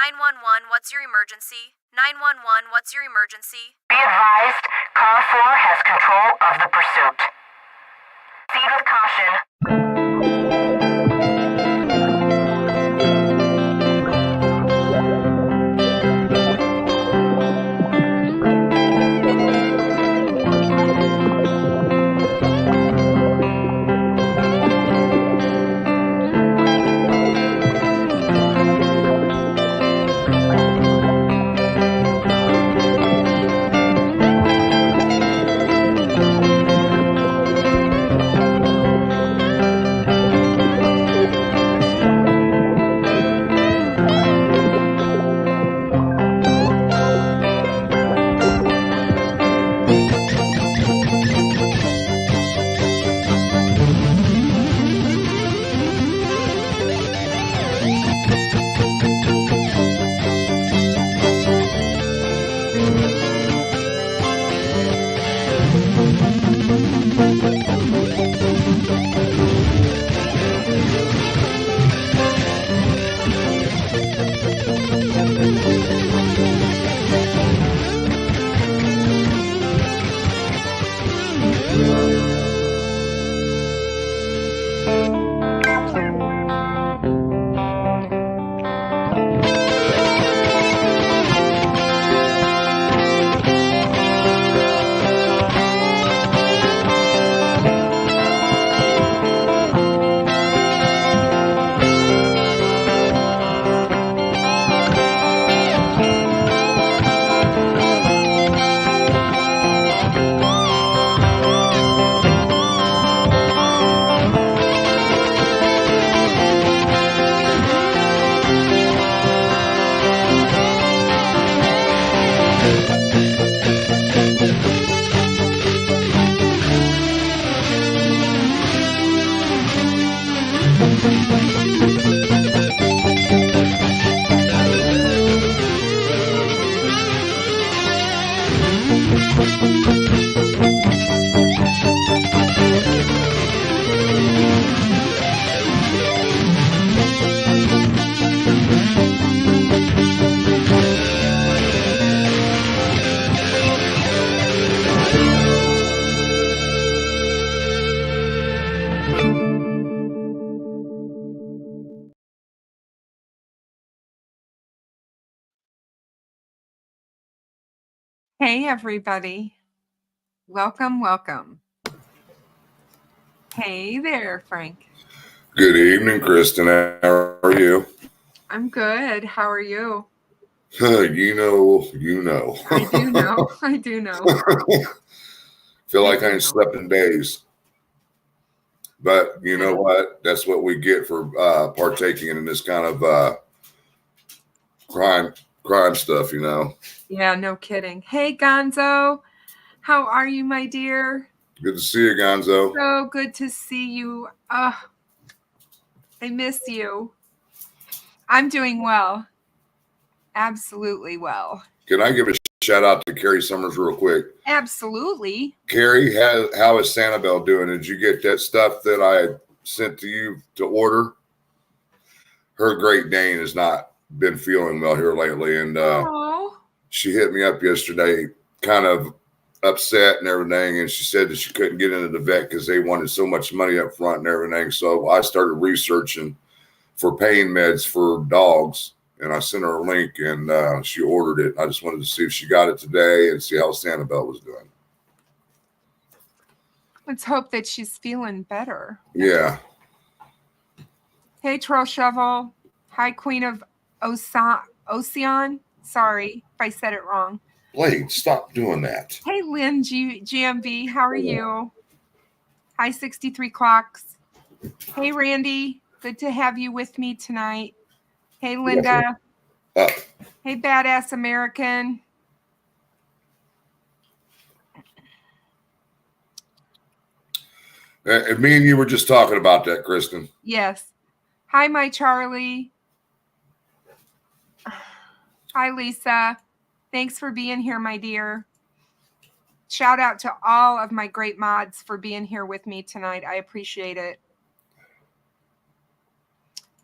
911, what's your emergency? 911, what's your emergency? Be advised, Car 4 has control of the pursuit. Proceed with caution. Hey, everybody. Welcome, welcome. Hey there, Frank. Good evening, Kristen. How are you? I'm good. How are you? You know. I do know. I do know. Feel like I ain't slept in days. But you know what? That's what we get for partaking in this kind of crime stuff, you know. Yeah, no kidding. Hey, GonZo. How are you, my dear? Good to see you, GonZo. So good to see you. I miss you. I'm doing well. Absolutely well. Can I give a shout out to Carrie Summers real quick? Absolutely. Carrie, how is Sanibel doing? Did you get that stuff that I sent to you to order? Her Great Dane has not been feeling well here lately, and she hit me up yesterday, kind of upset and everything, and she said that she couldn't get into the vet because they wanted so much money up front and everything. So I started researching for pain meds for dogs, and I sent her a link, and she ordered it. I just wanted to see if she got it today and see how Sanibel was doing. Let's hope that she's feeling better. Yeah. Hey, Troll Shovel. Hi, Queen of Ocean. Sorry if I said it wrong. Blade, stop doing that. Hey, Lynn GMB. How are you? Hi, 63 Clocks. Hey, Randy. Good to have you with me tonight. Hey, Linda. Hey, Badass American. Me and you were just talking about that, Kristen. Yes. Hi, my Charlie. Hi, Lisa. Thanks for being here, my dear. Shout out to all of my great mods for being here with me tonight. I appreciate it.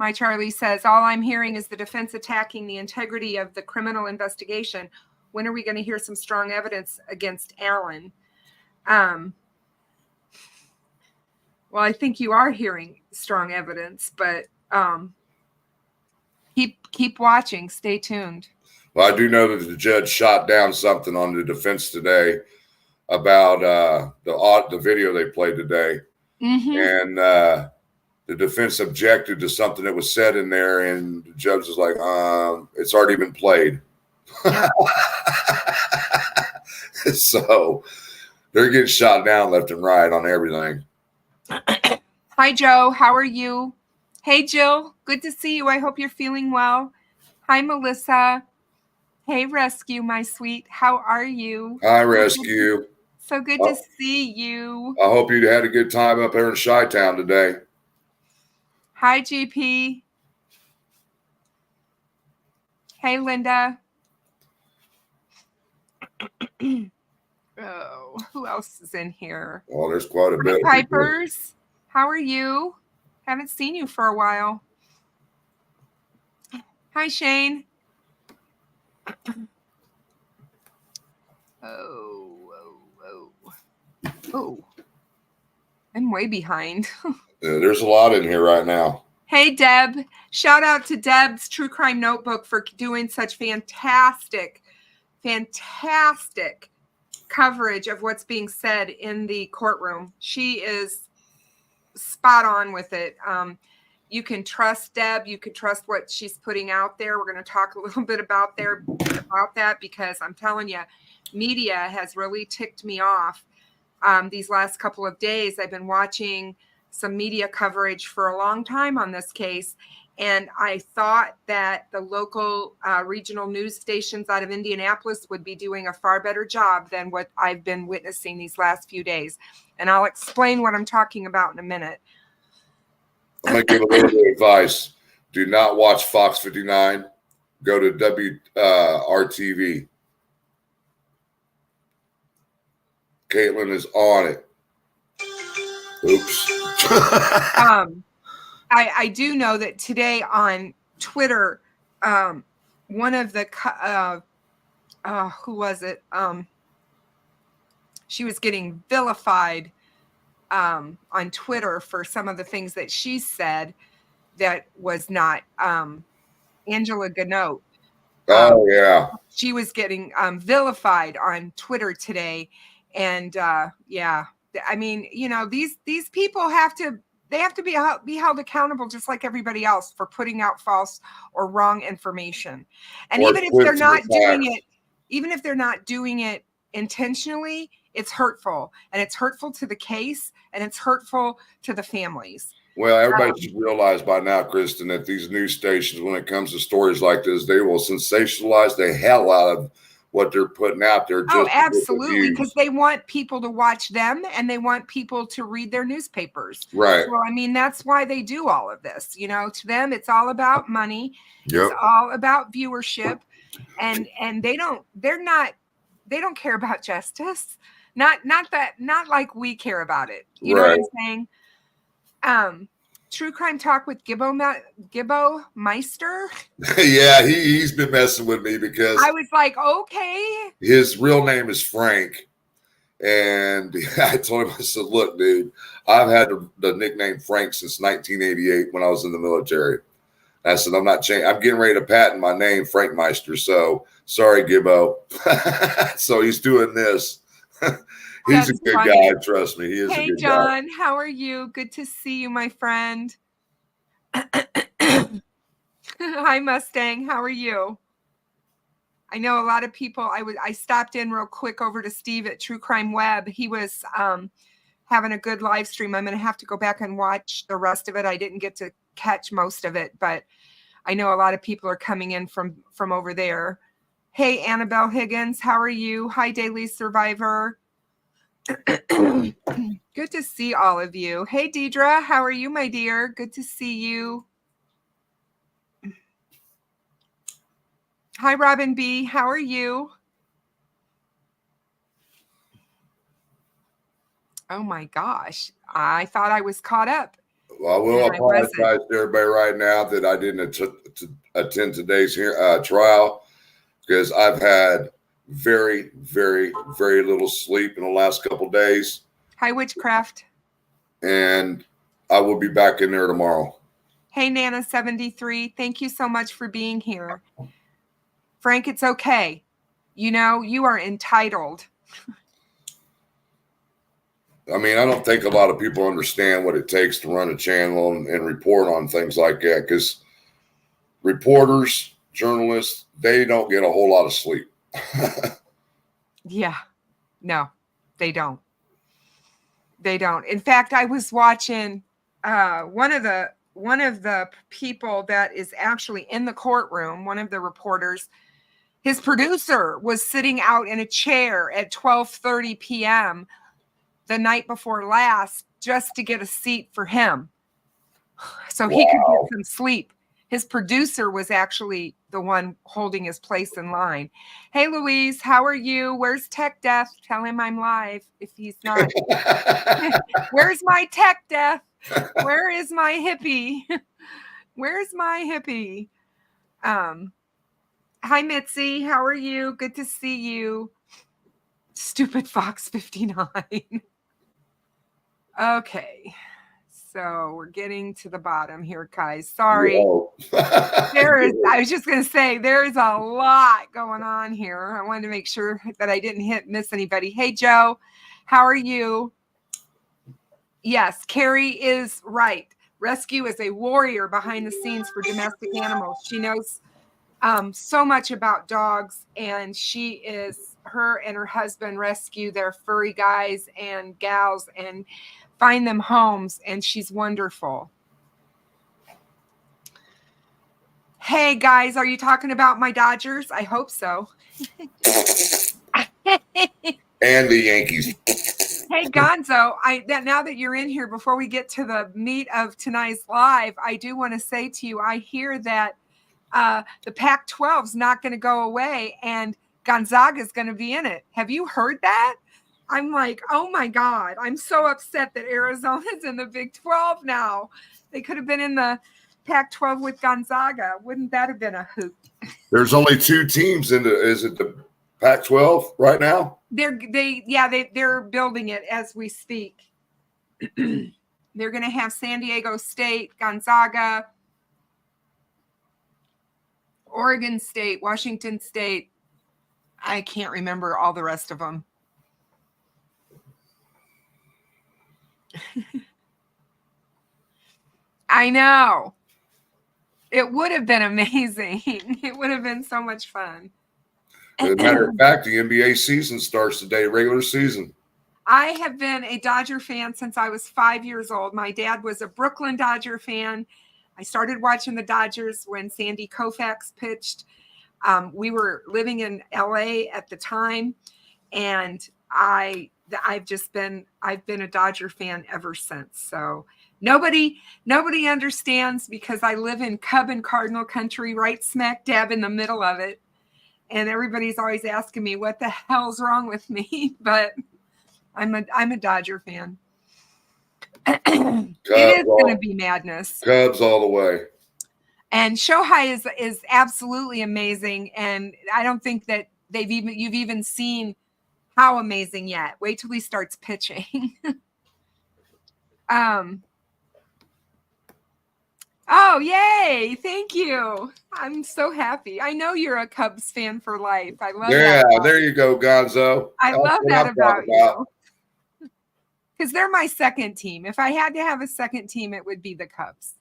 My Charlie says, all I'm hearing is the defense attacking the integrity of the criminal investigation. When are we going to hear some strong evidence against Allen? Well, I think you are hearing strong evidence, but keep watching. Stay tuned. Well, I do know that the judge shot down something on the defense today about the video they played today. And the defense objected to something that was said in there, and the judge was like, it's already been played. So they're getting shot down left and right on everything. Hi, Joe. How are you? Hey, Jill. Good to see you. I hope you're feeling well. Hi, Melissa. Hey, Rescue, my sweet. How are you? Hi, Rescue. So good to see you. I hope you had a good time up there in Chi-Town today. Hi, GP. Hey, Linda. Oh, who else is in here? Well, there's quite a bit. Pipers, how are you? Haven't seen you for a while. Hi, Shane. Oh. I'm way behind. There's a lot in here right now. Hey, Deb. Shout out to Deb's True Crime Notebook for doing such fantastic coverage of what's being said in the courtroom. She is spot on with it. You can trust Deb. You can trust what she's putting out there. We're going to talk a little bit about that because I'm telling you, media has really ticked me off these last couple of days. I've been watching some media coverage for a long time on this case, and I thought that the local regional news stations out of Indianapolis would be doing a far better job than what I've been witnessing these last few days. And I'll explain what I'm talking about in a minute. I'm going to give a little bit of advice. Do not watch Fox 59. Go to WRTV. Caitlin is on it. Oops. I do know that today on Twitter, one of the who was it? She was getting vilified on Twitter for some of the things that she said that was not Angela Ganote. Oh, yeah. She was getting vilified on Twitter today. And yeah, I mean, you know, these people have to be held accountable just like everybody else for putting out false or wrong information. And even if they're not doing it intentionally, it's hurtful, and it's hurtful to the case, and it's hurtful to the families. Well, everybody should realize by now, Kristen, that these news stations, when it comes to stories like this, they will sensationalize the hell out of what they're putting out there. Oh, absolutely, because they want people to watch them, and they want people to read their newspapers. Right. Well, I mean, that's why they do all of this. You know, to them, it's all about money. Yep. It's all about viewership, and they don't care about justice. Not like we care about it. You know what I'm saying? True Crime Talk with Gibbo Meister. Yeah, he's been messing with me because I was like, okay. His real name is Frank. And I told him, I said, look, dude, I've had the nickname Frank since 1988 when I was in the military. I said, I'm not changing. I'm getting ready to patent my name, Frank Meister. So sorry, Gibbo. So he's doing this. He's a good guy. Trust me. He is a good guy. Hey, John, how are you? Good to see you, my friend. Hi, Mustang. How are you? I know a lot of people. I stopped in real quick over to Steve at True Crime Web. He was having a good live stream. I'm going to have to go back and watch the rest of it. I didn't get to catch most of it, but I know a lot of people are coming in from over there. Hey, Annabelle Higgins, how are you? Hi, Daily Survivor. Good to see all of you. Hey, Deidre, how are you, my dear? Good to see you. Hi, Robin B. How are you? Oh my gosh. I thought I was caught up. Well, I will apologize to everybody right now that I didn't attend today's trial, because I've had very, very, very little sleep in the last couple of days. Hi, Witchcraft. And I will be back in there tomorrow. Hey, Nana73. Thank you so much for being here. Frank, it's okay. You know, you are entitled. I mean, I don't think a lot of people understand what it takes to run a channel and report on things like that, because reporters, journalists, they don't get a whole lot of sleep. Yeah, no, they don't. They don't. In fact, I was watching one of the people that is actually in the courtroom, one of the reporters, his producer was sitting out in a chair at 12:30 p.m. the night before last just to get a seat for him so he could get some sleep. His producer was actually the one holding his place in line. Hey, Louise, how are you? Where's Tech Death? Tell him I'm live if he's not. Where's my Tech Death? Where is my hippie? Where's my hippie? Hi, Mitzi. How are you? Good to see you. Stupid Fox 59. Okay. So we're getting to the bottom here, guys. Sorry. I was just going to say, there's a lot going on here. I wanted to make sure that I didn't miss anybody. Hey, Joe, how are you? Yes, Carrie is right. Rescue is a warrior behind the scenes for domestic animals. She knows so much about dogs, and her and her husband rescue their furry guys and gals and find them homes, and she's wonderful. Hey guys, are you talking about my Dodgers? I hope so. And the Yankees. Hey GonZo, now that you're in here, before we get to the meat of tonight's live, I do want to say to you, I hear that the Pac-12 is not going to go away and Gonzaga is going to be in it. Have you heard that? I'm like, oh my God, I'm so upset that Arizona's in the Big 12 now. They could have been in the Pac-12 with Gonzaga. Wouldn't that have been a hoot? There's only two teams is it the Pac-12 right now? They're building it as we speak. They're going to have San Diego State, Gonzaga, Oregon State, Washington State. I can't remember all the rest of them. I know. It would have been amazing. It would have been so much fun. As a matter of fact, the NBA season starts today, regular season. I have been a Dodger fan since I was 5 years old. My dad was a Brooklyn Dodger fan. I started watching the Dodgers when Sandy Koufax pitched. We were living in LA at the time, and I've been a Dodger fan ever since. So nobody understands, because I live in Cub and Cardinal country, right smack dab in the middle of it. And everybody's always asking me what the hell's wrong with me, but I'm a Dodger fan. It is going to be madness. Cubs all the way. And Shohei is absolutely amazing, and I don't think that you've even seen how amazing yet. Wait till he starts pitching. Oh, yay. Thank you. I'm so happy. I know you're a Cubs fan for life. I love that. Yeah, there you go, GonZo. I love that about you. Because they're my second team. If I had to have a second team, it would be the Cubs.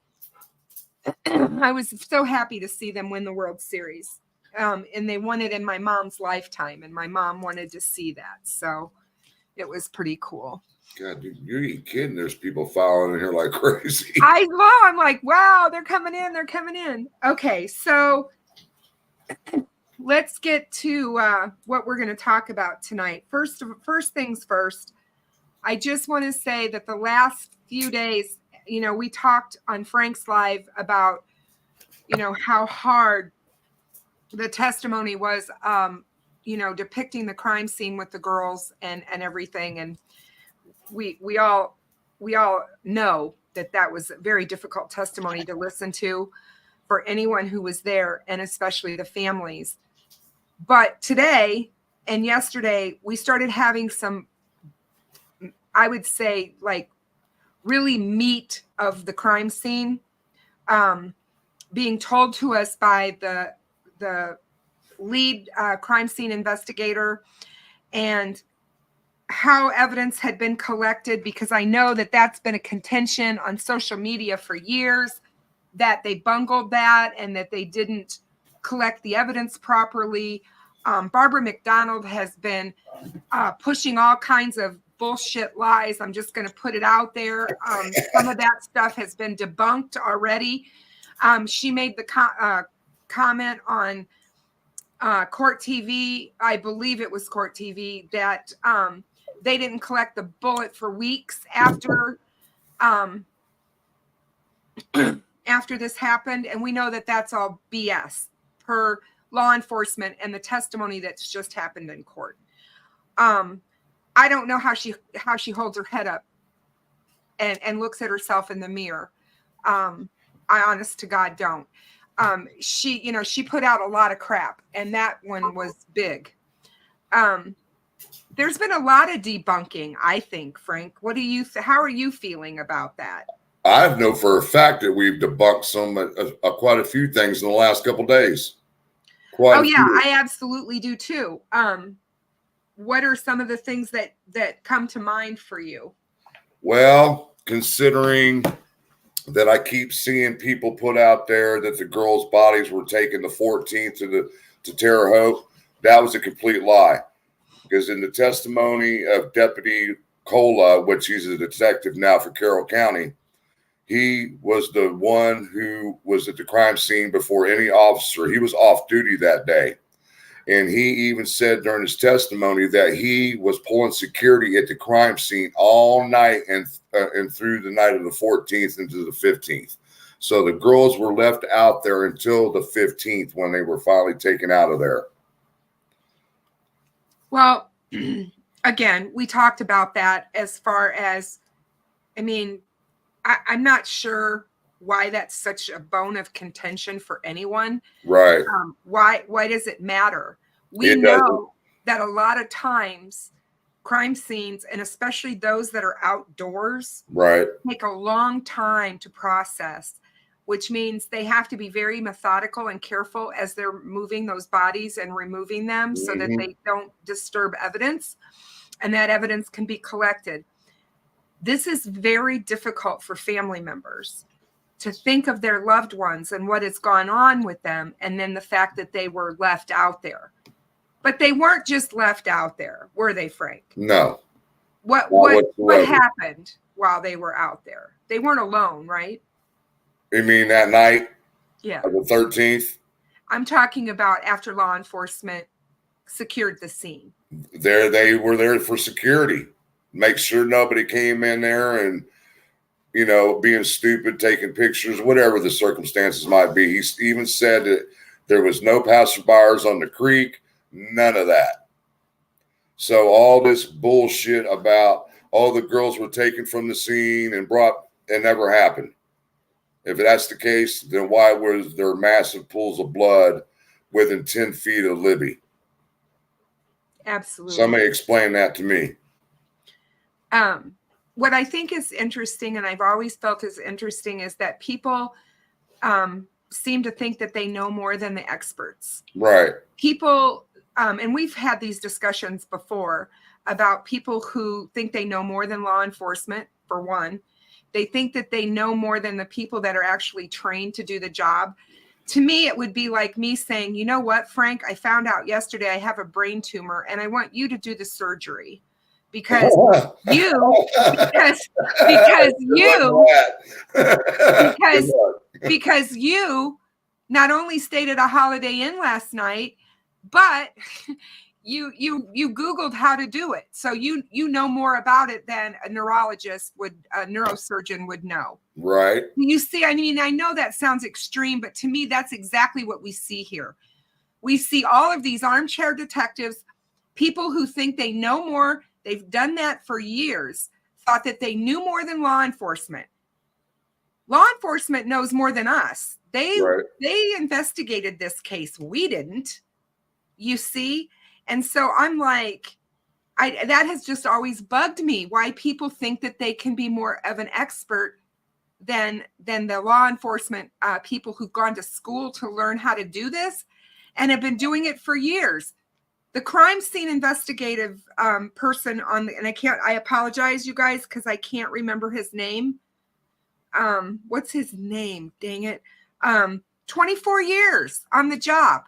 I was so happy to see them win the World Series. And they won it in my mom's lifetime, and my mom wanted to see that. So it was pretty cool. God, dude, you ain't kidding. There's people following in here like crazy. I'm like, wow, they're coming in. They're coming in. Okay, so let's get to what we're going to talk about tonight. First things first, I just want to say that the last few days, we talked on Frank's Live about, how hard the testimony was, depicting the crime scene with the girls and everything. And we all know that was a very difficult testimony to listen to for anyone who was there, and especially the families. But today and yesterday, we started having some, I would say, like really meat of the crime scene being told to us by the lead crime scene investigator, and how evidence had been collected, because I know that that's been a contention on social media for years, that they bungled that and that they didn't collect the evidence properly. Barbara McDonald has been pushing all kinds of bullshit lies. I'm just going to put it out there. Some of that stuff has been debunked already. She made the comment on Court TV, I believe it was Court TV, that they didn't collect the bullet for weeks after after this happened. And we know that that's all BS per law enforcement and the testimony that's just happened in court. I don't know how she holds her head up and looks at herself in the mirror. I honest to God don't. She put out a lot of crap, and that one was big. There's been a lot of debunking, I think, Frank. How are you feeling about that? I know for a fact that we've debunked quite a few things in the last couple of days. I absolutely do too. What are some of the things that come to mind for you? Well, considering that I keep seeing people put out there that the girls' bodies were taken the 14th to Terre Haute, that was a complete lie. Because in the testimony of Deputy Cola, which he's a detective now for Carroll County, he was the one who was at the crime scene before any officer. He was off duty that day. And he even said during his testimony that he was pulling security at the crime scene all night and through the night of the 14th into the 15th. So the girls were left out there until the 15th when they were finally taken out of there. Well, again, we talked about that as far as, I'm not sure why that's such a bone of contention for anyone. Right. Why does it matter? We know that a lot of times crime scenes, and especially those that are outdoors, right, take a long time to process, which means they have to be very methodical and careful as they're moving those bodies and removing them so that they don't disturb evidence, and that evidence can be collected. This is very difficult for family members to think of their loved ones and what has gone on with them, and then the fact that they were left out there. But they weren't just left out there, were they, Frank? No. What happened while they were out there? They weren't alone, right? You mean that night? Yeah. The 13th? I'm talking about after law enforcement secured the scene. They were there for security. Make sure nobody came in there and, being stupid, taking pictures, whatever the circumstances might be. He even said that there was no passerbyers on the creek, none of that. So all this bullshit about all the girls were taken from the scene and it never happened. If that's the case, then why was there massive pools of blood within 10 feet of Libby? Absolutely. Somebody explain that to me. What I think is interesting, and I've always felt is interesting, is that people seem to think that they know more than the experts. Right. People, and we've had these discussions before about people who think they know more than law enforcement, for one. They think that they know more than the people that are actually trained to do the job. To me, it would be like me saying, you know what, Frank, I found out yesterday I have a brain tumor and I want you to do the surgery because you not only stayed at a Holiday Inn last night, but you Googled how to do it. So you know more about it than a neurosurgeon would know. Right. You see, I know that sounds extreme, but to me, that's exactly what we see here. We see all of these armchair detectives, people who think they know more. They've done that for years, thought that they knew more than law enforcement. law enforcement knows more than us. They investigated this case. We didn't, you see? And so I'm like, that has just always bugged me, why people think that they can be more of an expert than the law enforcement people who've gone to school to learn how to do this and have been doing it for years. The crime scene investigative person I apologize, you guys, because I can't remember his name. What's his name? Dang it. 24 years on the job.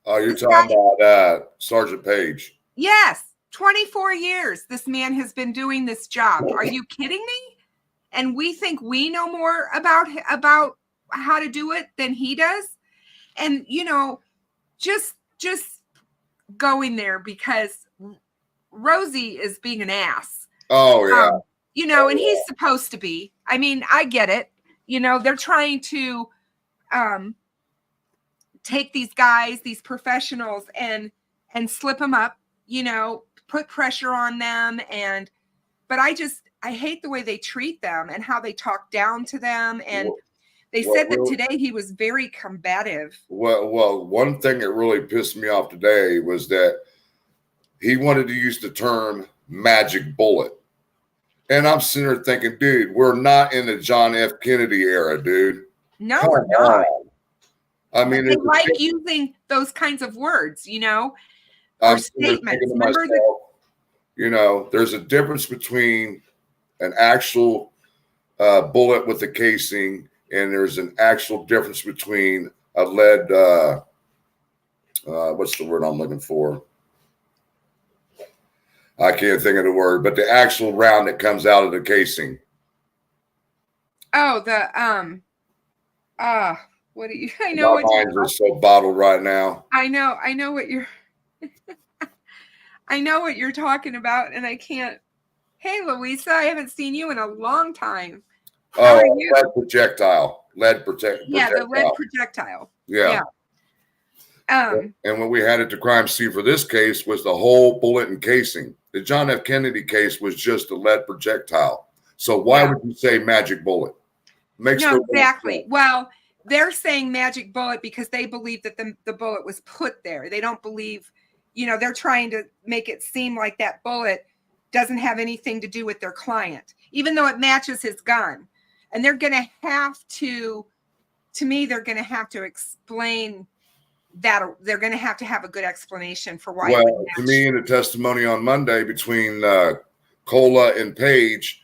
Oh, you're talking about Sergeant Page. Yes, 24 years. This man has been doing this job. Are you kidding me? And we think we know more about how to do it than he does. And, you know, just going there because Rosie is being an ass. Oh, yeah. You know, and he's supposed to be. I mean, I get it. You know, they're trying to take these guys, these professionals, and slip them up, you know, put pressure on them. But I hate the way they treat them and how they talk down to them. And they said that today he was very combative. Well, one thing that really pissed me off today was that he wanted to use the term magic bullet. And I'm sitting there thinking, dude, we're not in the John F. Kennedy era, dude. No, we're not. I mean, they like using those kinds of words, you know, or statements. Remember you know, there's a difference between an actual bullet with a casing, and there's an actual difference between a lead. What's the word I'm looking for? I can't think of the word, but the actual round that comes out of the casing. Oh, what do you? I know what you're. Are so bottled right now. I know what you're. I know what you're talking about, and I can't. Hey, Louisa, I haven't seen you in a long time. How are you? Lead projectile. Projectile. Yeah, the lead projectile. Yeah. And what we had at the crime scene for this case was the whole bullet and casing. The John F. Kennedy case was just a lead projectile. So why would you say magic bullet? No, exactly. Well, they're saying magic bullet because they believe that the bullet was put there. They don't believe, you know, they're trying to make it seem like that bullet doesn't have anything to do with their client, even though it matches his gun. And they're going to have to me, they're going to have to explain that. They're going to have a good explanation for why. Well, to me, in the testimony on Monday between Cola and Page,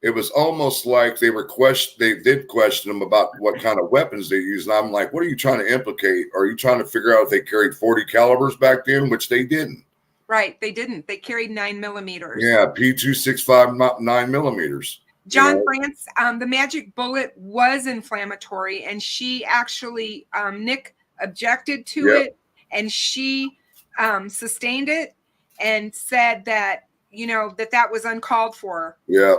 it was almost like they did question them about what kind of weapons they used. And I'm like, what are you trying to implicate? Are you trying to figure out if they carried 40 calibers back then, which they didn't? Right. They didn't. They carried 9mm. Yeah. P265 9mm. John France, the magic bullet was inflammatory, and she actually, Nick objected to it, and she sustained it and said that, you know, that was uncalled for. Yeah.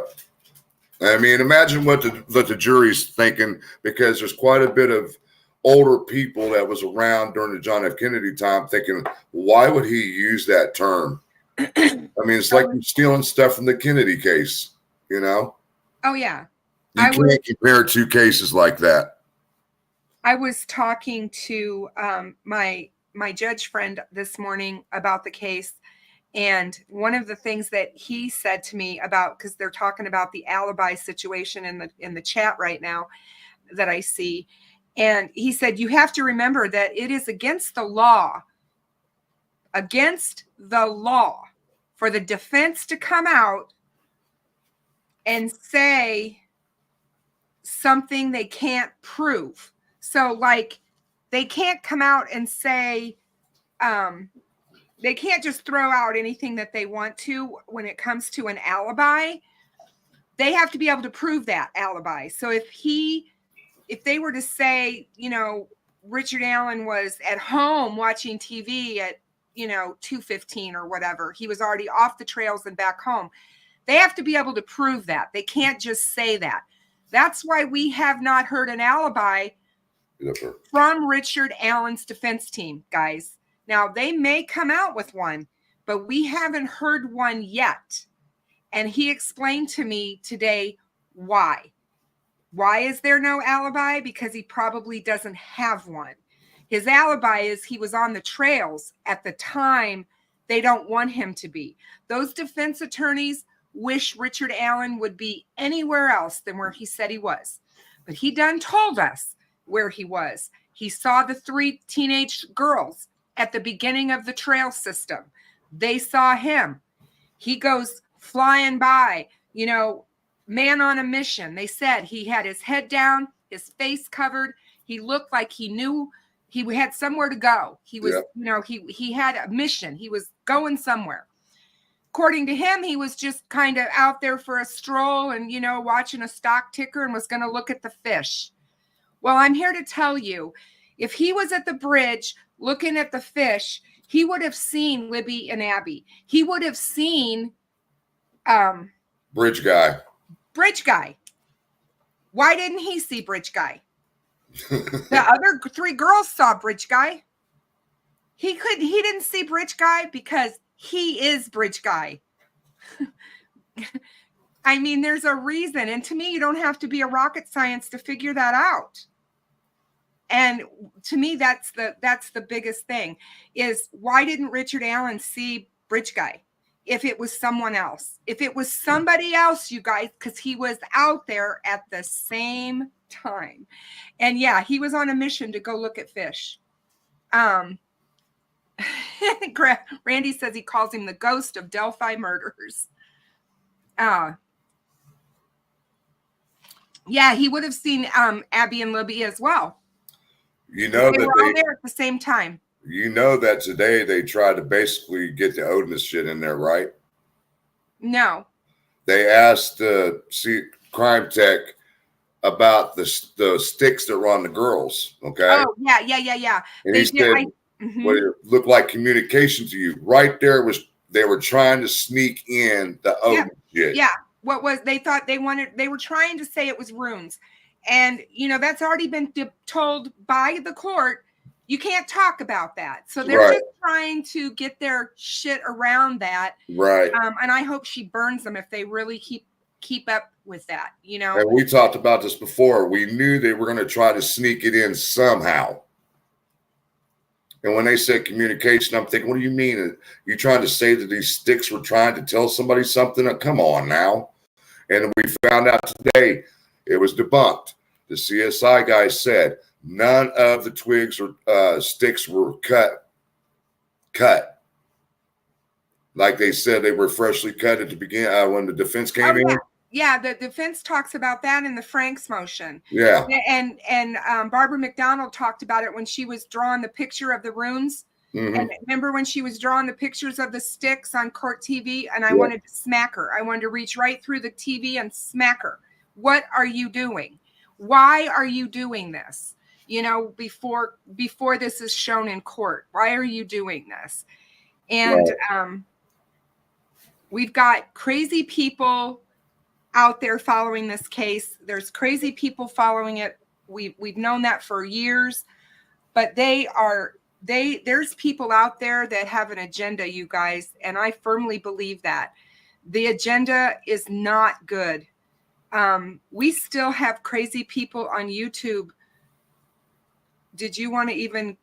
I mean, imagine what the jury's thinking, because there's quite a bit of older people that was around during the John F. Kennedy time thinking, why would he use that term? I mean, it's like you're stealing stuff from the Kennedy case, you know? Oh, yeah. You can't compare two cases like that. I was talking to my judge friend this morning about the case. And one of the things that he said to me about, because they're talking about the alibi situation in the chat right now that I see. And he said, you have to remember that it is against the law for the defense to come out and say something they can't prove. So, like, they can't come out and say, they can't just throw out anything that they want to when it comes to an alibi. They have to be able to prove that alibi. So if they were to say, you know, Richard Allen was at home watching TV at, you know, 2:15 or whatever, he was already off the trails and back home. They have to be able to prove that. They can't just say that. That's why we have not heard an alibi from Richard Allen's defense team, guys. Now, they may come out with one, but we haven't heard one yet. And he explained to me today why. Why is there no alibi? Because he probably doesn't have one. His alibi is he was on the trails at the time they don't want him to be. Those defense attorneys wish Richard Allen would be anywhere else than where he said he was. But he done told us where he was. He saw the 3 teenage girls at the beginning of the trail system. They saw him. He goes flying by, you know, man on a mission. They said he had his head down, his face covered. He looked like he knew he had somewhere to go. He was, you know, he had a mission. He was going somewhere. According to him, he was just kind of out there for a stroll and, you know, watching a stock ticker and was going to look at the fish. Well, I'm here to tell you, if he was at the bridge looking at the fish, he would have seen Libby and Abby. He would have seen Bridge Guy. Bridge Guy. Why didn't he see Bridge Guy? The other 3 girls saw Bridge Guy. He didn't see Bridge Guy because he is Bridge Guy. I mean, there's a reason. And to me, you don't have to be a rocket science to figure that out. And to me, that's the biggest thing is why didn't Richard Allen see Bridge Guy? If it was someone else, if it was somebody else, you guys, because he was out there at the same time. And yeah, he was on a mission to go look at fish. Randy says he calls him the ghost of Delphi murders. Yeah, he would have seen Abby and Libby as well. You know, they that were all there at the same time. You know that today they tried to basically get the Otis shit in there, right? No. They asked Crime Tech about the sticks that were on the girls. Okay. Oh yeah. And he said, "What it looked like communication to you?" Right there was they were trying to sneak in the Otis shit. Yeah. What was they thought they wanted? They were trying to say it was runes, and you know that's already been told by the court. You can't talk about that. So they're just trying to get their shit around that. Right. And I hope she burns them if they really keep up with that, you know. And we talked about this before. We knew they were going to try to sneak it in somehow. And when they said communication, I'm thinking, what do you mean? Are you trying to say that these sticks were trying to tell somebody something? Come on now. And we found out today it was debunked. The CSI guy said, none of the twigs or sticks were cut. Like they said, they were freshly cut at the beginning when the defense came in. Yeah, the defense talks about that in the Frank's motion. Yeah. And Barbara McDonald talked about it when she was drawing the picture of the runes. And remember when she was drawing the pictures of the sticks on court TV and I wanted to smack her. I wanted to reach right through the TV and smack her. What are you doing? Why are you doing this? You know, before this is shown in court, why are you doing this? And we've got crazy people out there following this case. There's crazy people following it. We've known that for years, but there's people out there that have an agenda, you guys, and I firmly believe that. The agenda is not good. We still have crazy people on YouTube. Did you want to even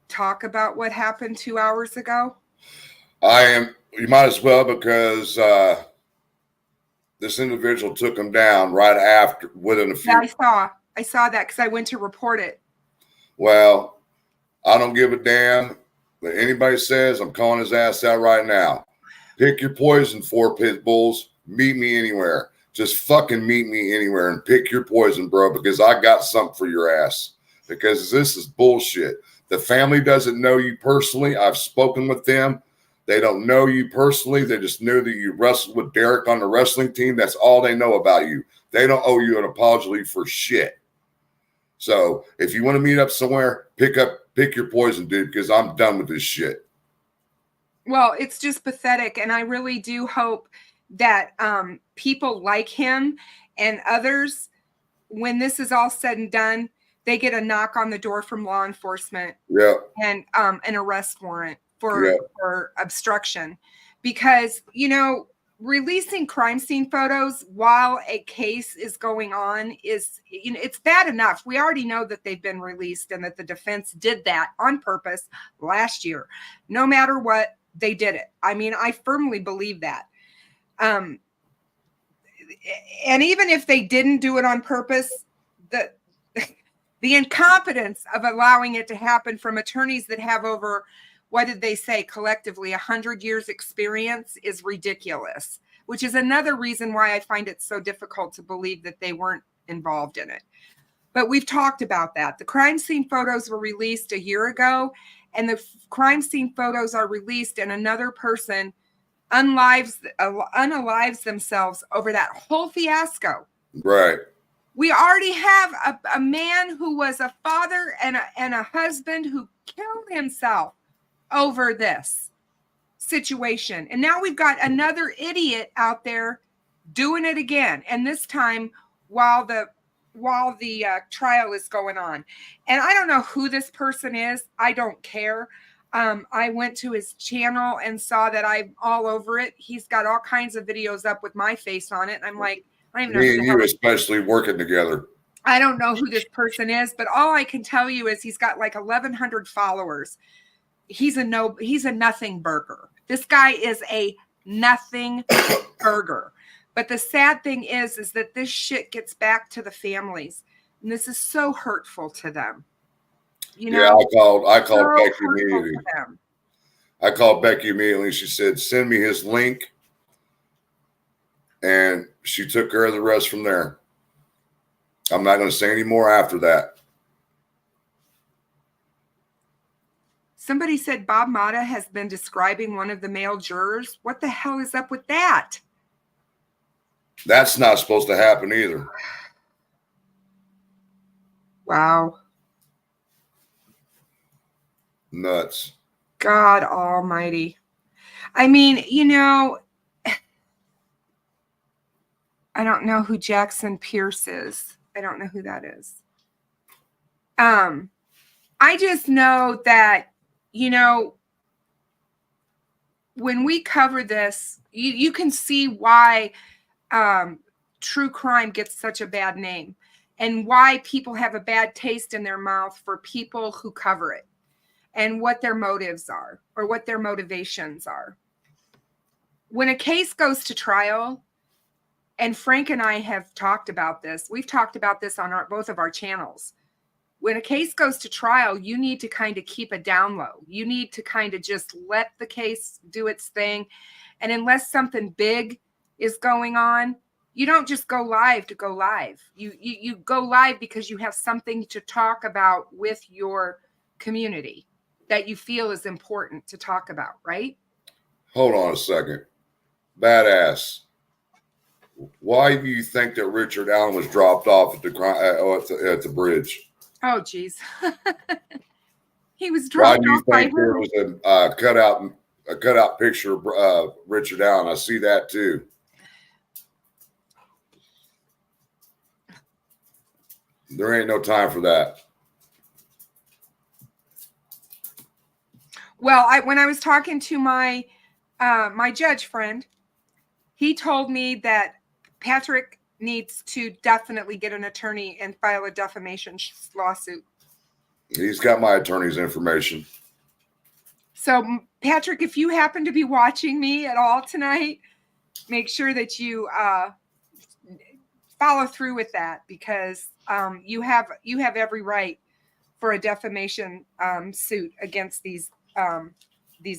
talk about what happened 2 hours ago? You might as well, because this individual took him down right after, within a few. Yeah, I saw that because I went to report it. Well, I don't give a damn that anybody says. I'm calling his ass out right now. Pick your poison, 4 pit bulls. Meet me anywhere. Just fucking meet me anywhere and pick your poison, bro, because I got something for your ass. Because this is bullshit. The family doesn't know you personally. I've spoken with them. They don't know you personally. They just knew that you wrestled with Derek on the wrestling team. That's all they know about you. They don't owe you an apology for shit. So if you want to meet up somewhere, pick your poison, dude, because I'm done with this shit. Well, it's just pathetic. And I really do hope that people like him and others, when this is all said and done, they get a knock on the door from law enforcement and an arrest warrant for obstruction. Because, you know, releasing crime scene photos while a case is going on is, it's bad enough. We already know that they've been released and that the defense did that on purpose last year. No matter what, they did it. I mean, I firmly believe that. And even if they didn't do it on purpose, the incompetence of allowing it to happen from attorneys that have over, what did they say, collectively 100 years experience is ridiculous, which is another reason why I find it so difficult to believe that they weren't involved in it. But we've talked about that. The crime scene photos were released a year ago, and the crime scene photos are released, and another person unalives themselves over that whole fiasco. Right. We already have a man who was a father and a husband who killed himself over this situation. And now we've got another idiot out there doing it again. And this time while the trial is going on. And I don't know who this person is. I don't care. I went to his channel and saw that I'm all over it. He's got all kinds of videos up with my face on it. And I'm like, I don't even know. Me and you especially working together. I don't know who this person is, but all I can tell you is he's got like 1,100 followers. He's a nothing burger. This guy is a nothing burger. But the sad thing is that this shit gets back to the families, and this is so hurtful to them. Yeah, I called Becky immediately. I called Becky immediately. She said, "Send me his link," and she took care of the rest from there. I'm not going to say any more after that. Somebody said Bob Mata has been describing one of the male jurors. What the hell is up with that? That's not supposed to happen either. Wow. Nuts. God almighty. I mean, I don't know who Jackson Pierce is. I don't know who that is. I just know that, when we cover this, you can see why true crime gets such a bad name and why people have a bad taste in their mouth for people who cover it and what their motives are or what their motivations are. When a case goes to trial, and Frank and I have talked about this, we've talked about this on both of our channels. When a case goes to trial, you need to kind of keep it down low. You need to kind of just let the case do its thing. And unless something big is going on, you don't just go live to go live. You go live because you have something to talk about with your community that you feel is important to talk about, right? Hold on a second. Badass. Why do you think that Richard Allen was dropped off at the bridge? Oh, geez. He was dropped off by who? There was a cutout picture of Richard Allen? I see that too. There ain't no time for that. Well, when I was talking to my judge friend, he told me that Patrick needs to definitely get an attorney and file a defamation lawsuit. He's got my attorney's information. So, Patrick, if you happen to be watching me at all tonight, make sure that you follow through with that, because you have every right for a defamation suit against these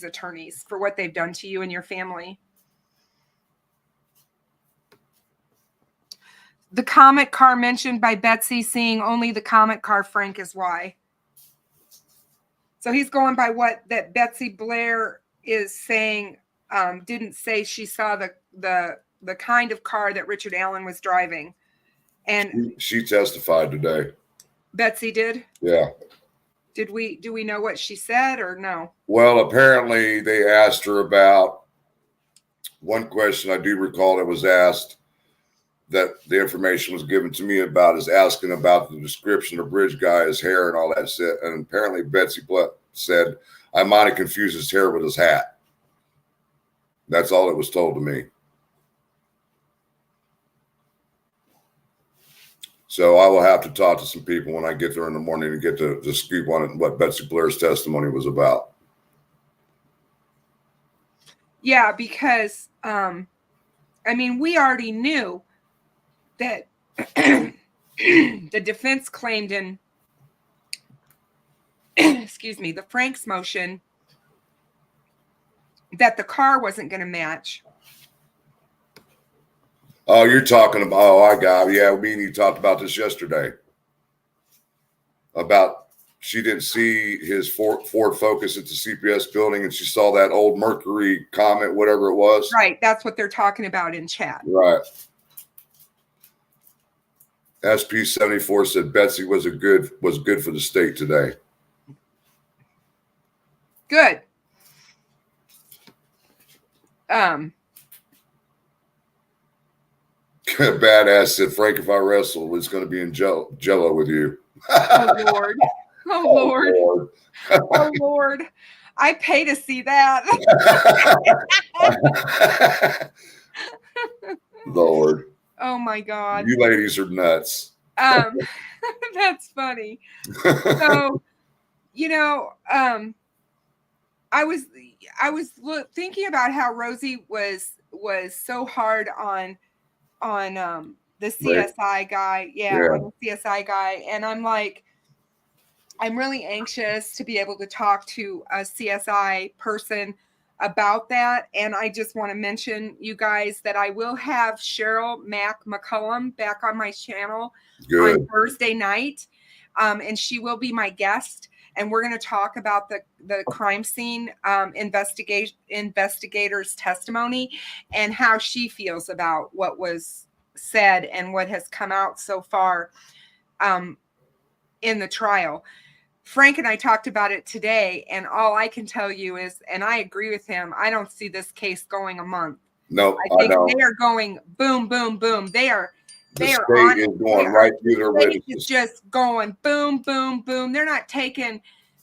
attorneys for what they've done to you and your family. The comment car mentioned by Betsy, seeing only the comment car, Frank, is why. So he's going by what that Betsy Blair is saying. Didn't say she saw the kind of car that Richard Allen was driving. And she testified today. Betsy did? Yeah. Do we know what she said or no? Well, apparently they asked her about one question I do recall that was asked, that the information was given to me about, is asking about the description of bridge guy, his hair and all that shit. And apparently Betsy said, I might have confused his hair with his hat. That's all it was told to me. So I will have to talk to some people when I get there in the morning to get the scoop on it and what Betsy Blair's testimony was about. Yeah, because, I mean, we already knew that the defense claimed in, excuse me, the Frank's motion that the car wasn't going to match. Oh, you're talking about, oh, I got it. Yeah, me and you talked about this yesterday. About she didn't see his Ford Focus at the CPS building and she saw that old Mercury Comet, whatever it was. Right. That's what they're talking about in chat. Right. SP74 said Betsy was good for the state today. Good. Badass said, Frank, if I wrestle, it's going to be in Jello with you. Oh, Lord. Oh, Lord. Oh, Lord. Oh, Lord. I pay to see that. Lord. Oh, my God. You ladies are nuts. That's funny. So, you know, I was thinking about how Rosie was so hard on the CSI guy. Yeah, on the CSI guy. And I'm like, I'm really anxious to be able to talk to a CSI person about that. And I just want to mention, you guys, that I will have Cheryl Mack McCullum back on my channel on Thursday night. And she will be my guest. And we're going to talk about the crime scene investigator's testimony and how she feels about what was said and what has come out so far in the trial. Frank and I talked about it today, and all I can tell you is, and I agree with him, I don't see this case going a month. No, I think they are going boom, boom, boom. They are on it. Going right through their witnesses. It's just going boom, boom, boom. They're not taking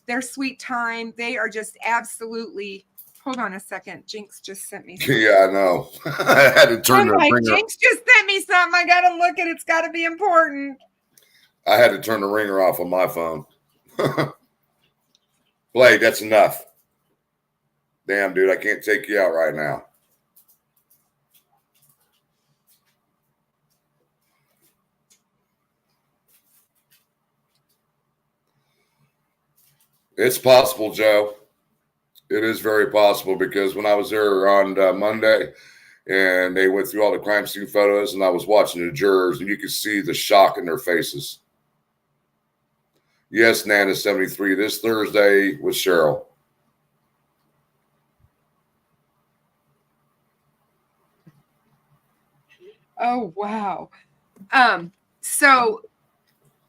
their sweet time. They are just absolutely. Hold on a second. Jinx just sent me something. Yeah, I know. I had to turn the ringer. Jinx just sent me something. I got to look at it. It's got to be important. I had to turn the ringer off on my phone. Blade, that's enough. Damn, dude, I can't take you out right now. It's possible, Joe. It is very possible because when I was there on Monday and they went through all the crime scene photos and I was watching the jurors and you could see the shock in their faces. Yes, Nana 73. This Thursday with Cheryl. Oh, wow. So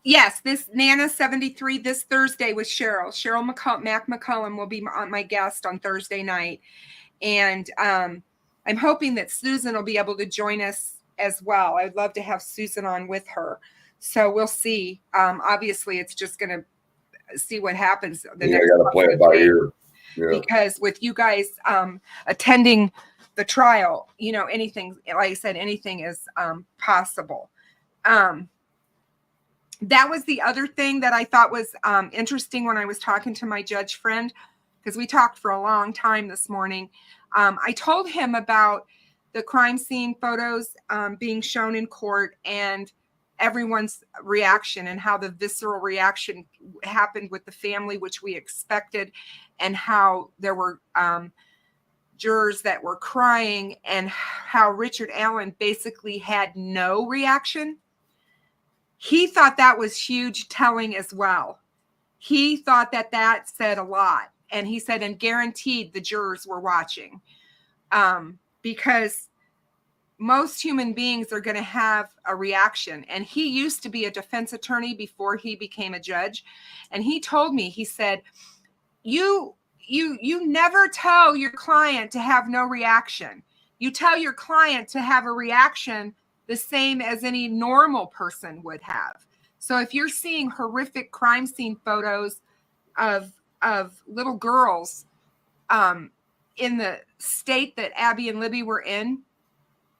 yes, this Nana 73 this Thursday with Cheryl. Cheryl Mack McCullum will be my guest on Thursday night. And I'm hoping that Susan will be able to join us as well. I'd love to have Susan on with her. So we'll see. Obviously, it's just going to see what happens. I got to play it by ear. Yeah. Because with you guys attending the trial, you know, anything, like I said, anything is possible. That was the other thing that I thought was interesting when I was talking to my judge friend, because we talked for a long time this morning. I told him about the crime scene photos being shown in court and everyone's reaction and how the visceral reaction happened with the family, which we expected, and how there were jurors that were crying and how Richard Allen basically had no reaction. He thought that was huge telling as well. He thought that said a lot. And he said, and guaranteed the jurors were watching because most human beings are going to have a reaction. And he used to be a defense attorney before he became a judge. And he told me, he said, you never tell your client to have no reaction. You tell your client to have a reaction the same as any normal person would have. So if you're seeing horrific crime scene photos of little girls in the state that Abby and Libby were in,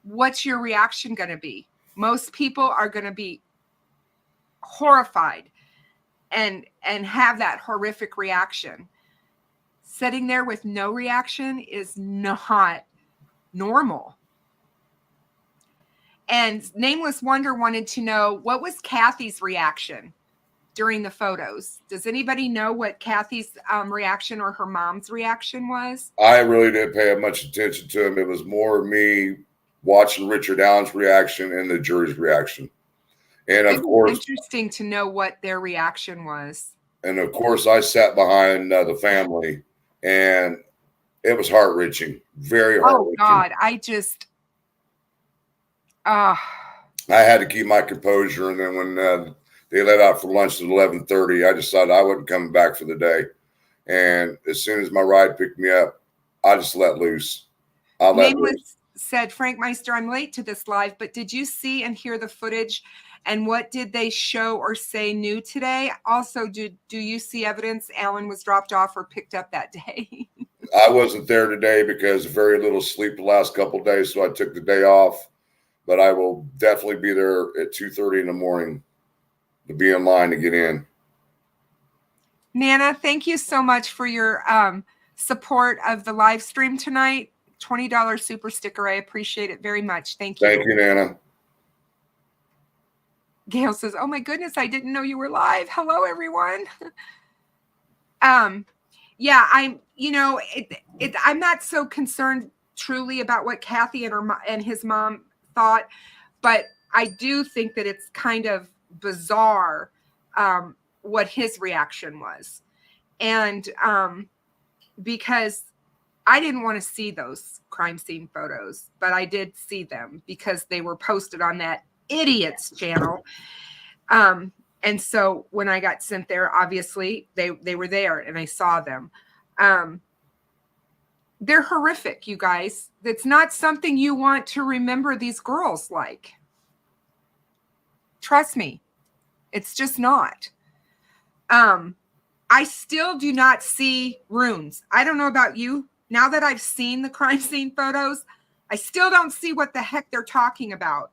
what's your reaction going to be? Most people are going to be horrified and have that horrific reaction. Sitting there with no reaction is not normal. And Nameless Wonder wanted to know, what was Kathy's reaction during the photos? Does anybody know what Kathy's reaction or her mom's reaction was? I really didn't pay much attention to him. It was more me watching Richard Allen's reaction and the jury's reaction. And of course, interesting to know what their reaction was. And of course, I sat behind the family, and it was heart-wrenching, very heart-wrenching. Oh God, I had to keep my composure, and then when they let out for lunch at 11:30, I decided I wasn't coming back for the day. And as soon as my ride picked me up, I just let loose. Nameless said, Frank Meister, I'm late to this live, but did you see and hear the footage? And what did they show or say new today? Also, do you see evidence Alan was dropped off or picked up that day? I wasn't there today because of very little sleep the last couple of days, so I took the day off. But I will definitely be there at 2:30 in the morning to be in line to get in. Nana, thank you so much for your support of the live stream tonight. $20 super sticker. I appreciate it very much. Thank you. Thank you, Nana. Gail says, oh my goodness, I didn't know you were live. Hello, everyone. Yeah, I'm not so concerned truly about what Kathy and his mom thought, but I do think that it's kind of bizarre what his reaction was. And because I didn't want to see those crime scene photos, but I did see them because they were posted on that idiot's channel. And so when I got sent there, obviously they were there and I saw them. They're horrific, you guys. That's not something you want to remember these girls like. Trust me, it's just not. I still do not see runes. I don't know about you. Now that I've seen the crime scene photos, I still don't see what the heck they're talking about.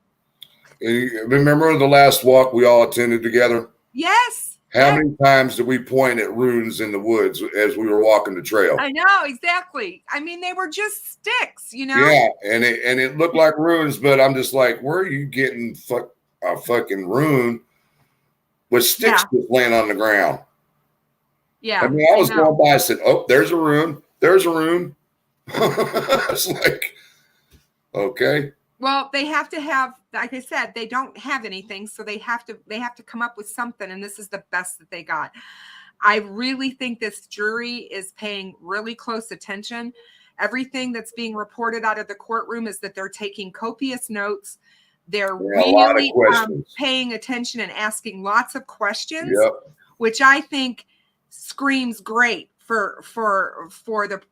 Remember the last walk we all attended together? Yes. How many times did we point at runes in the woods as we were walking the trail? I know, exactly. I mean, they were just sticks, you know? Yeah, and it looked like runes, but I'm just like, where are you getting a fucking rune with sticks just laying on the ground? Yeah. I mean, I was going by, I said, oh, there's a rune. There's a rune. It's like, okay. Well, they have to have, like I said, they don't have anything, so they have to come up with something, and this is the best that they got. I really think this jury is paying really close attention. Everything that's being reported out of the courtroom is that they're taking copious notes. They're really paying attention and asking lots of questions, which I think screams great for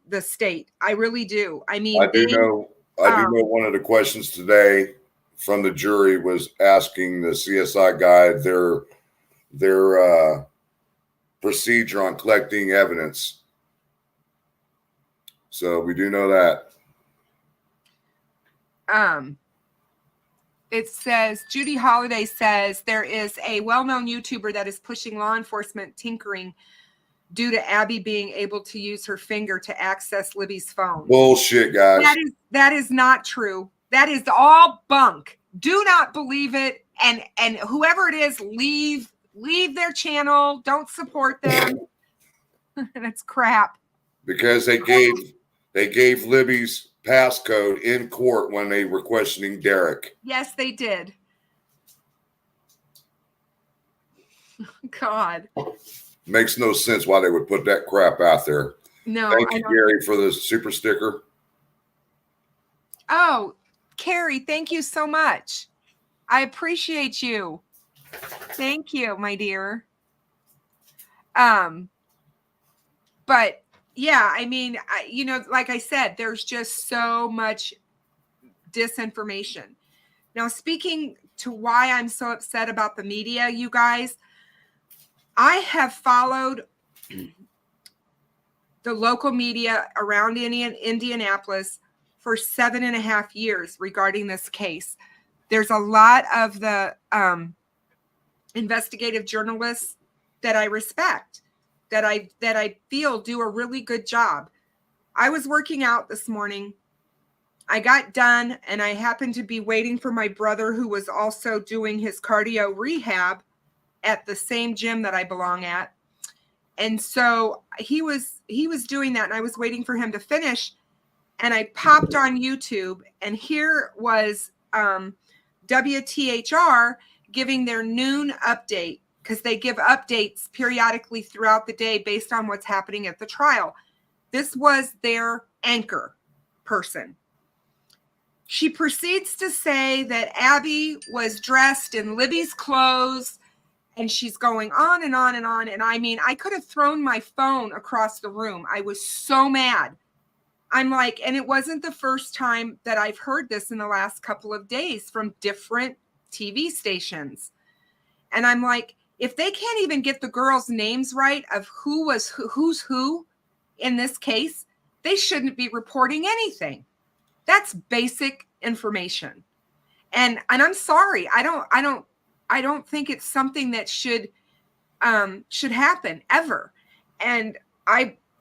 the state. I really do. I mean, I do know one of the questions today from the jury was asking the CSI guy their procedure on collecting evidence. So we do know that. It says, Judy Holiday says, there is a well-known YouTuber that is pushing law enforcement tinkering due to Abby being able to use her finger to access Libby's phone. Bullshit, guys. That is not true. That is all bunk. Do not believe it. And whoever it is, leave their channel. Don't support them. That's crap. Because they gave Libby's passcode in court when they were questioning Derek. Yes, they did. God. Makes no sense why they would put that crap out there. No. Thank you, Gary, for the super sticker. Oh, Carrie, thank you so much. I appreciate you. Thank you, my dear. But yeah, I mean, like I said, there's just so much disinformation. Now, speaking to why I'm so upset about the media, you guys, I have followed the local media around Indianapolis for 7.5 years regarding this case. There's a lot of the investigative journalists that I respect, that I feel do a really good job. I was working out this morning. I got done and I happened to be waiting for my brother, who was also doing his cardio rehab at the same gym that I belong at. And so he was doing that, and I was waiting for him to finish. And I popped on YouTube, and here was WTHR giving their noon update, because they give updates periodically throughout the day based on what's happening at the trial. This was their anchor person. She proceeds to say that Abby was dressed in Libby's clothes, and she's going on and on and on. And I mean, I could have thrown my phone across the room. I was so mad. I'm like, and it wasn't the first time that I've heard this in the last couple of days from different TV stations. And I'm like, if they can't even get the girls' names right of who's who in this case, they shouldn't be reporting anything. That's basic information. And I'm sorry, I don't think it's something that should happen ever. And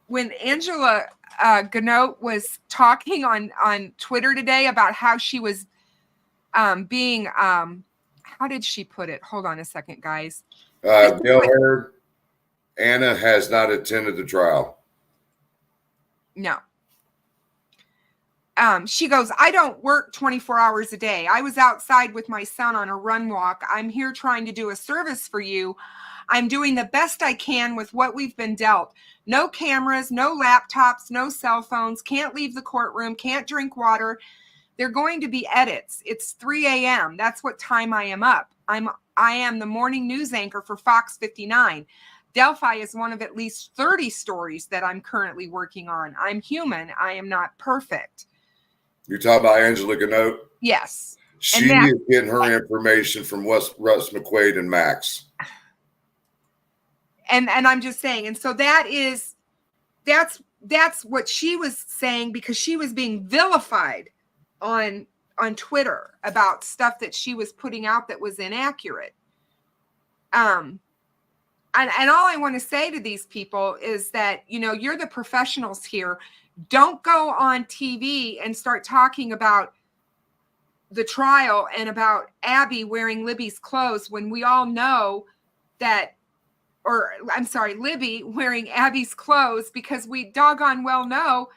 when Angela Ganote was talking on Twitter today about how she was being, how did she put it? Hold on a second, guys. Gail Hurd, Anna has not attended the trial. No. She goes, I don't work 24 hours a day. I was outside with my son on a run walk. I'm here trying to do a service for you. I'm doing the best I can with what we've been dealt. No cameras, no laptops, no cell phones, can't leave the courtroom, can't drink water. They're going to be edits. It's 3 a.m. That's what time I am up. I am the morning news anchor for Fox 59. Delphi is one of at least 30 stories that I'm currently working on. I'm human. I am not perfect. You're talking about Angela Ganote? Yes. She is getting her information from Russ McQuaid and Max. And I'm just saying, and so that's what she was saying, because she was being vilified on Twitter about stuff that she was putting out that was inaccurate. And all I want to say to these people is that, you're the professionals here. Don't go on TV and start talking about the trial and about Abby wearing Libby's clothes when we all know that, or I'm sorry, Libby wearing Abby's clothes, because we doggone well know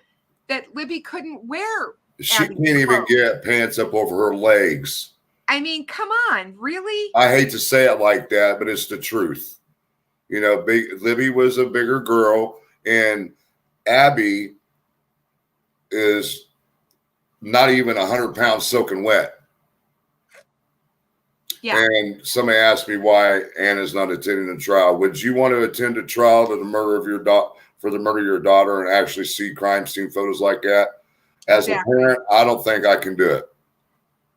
that Libby couldn't wear She Abby's can't even clothes. get pants up over her legs. I mean, come on, really? I hate to say it like that, but it's the truth. Libby was a bigger girl, and Abby is not even 100 pounds soaking wet. Yeah. And somebody asked me why Anna's not attending the trial. Would you want to attend a trial to the murder of your for the murder of your daughter and actually see crime scene photos like that? As a parent, I don't think I can do it.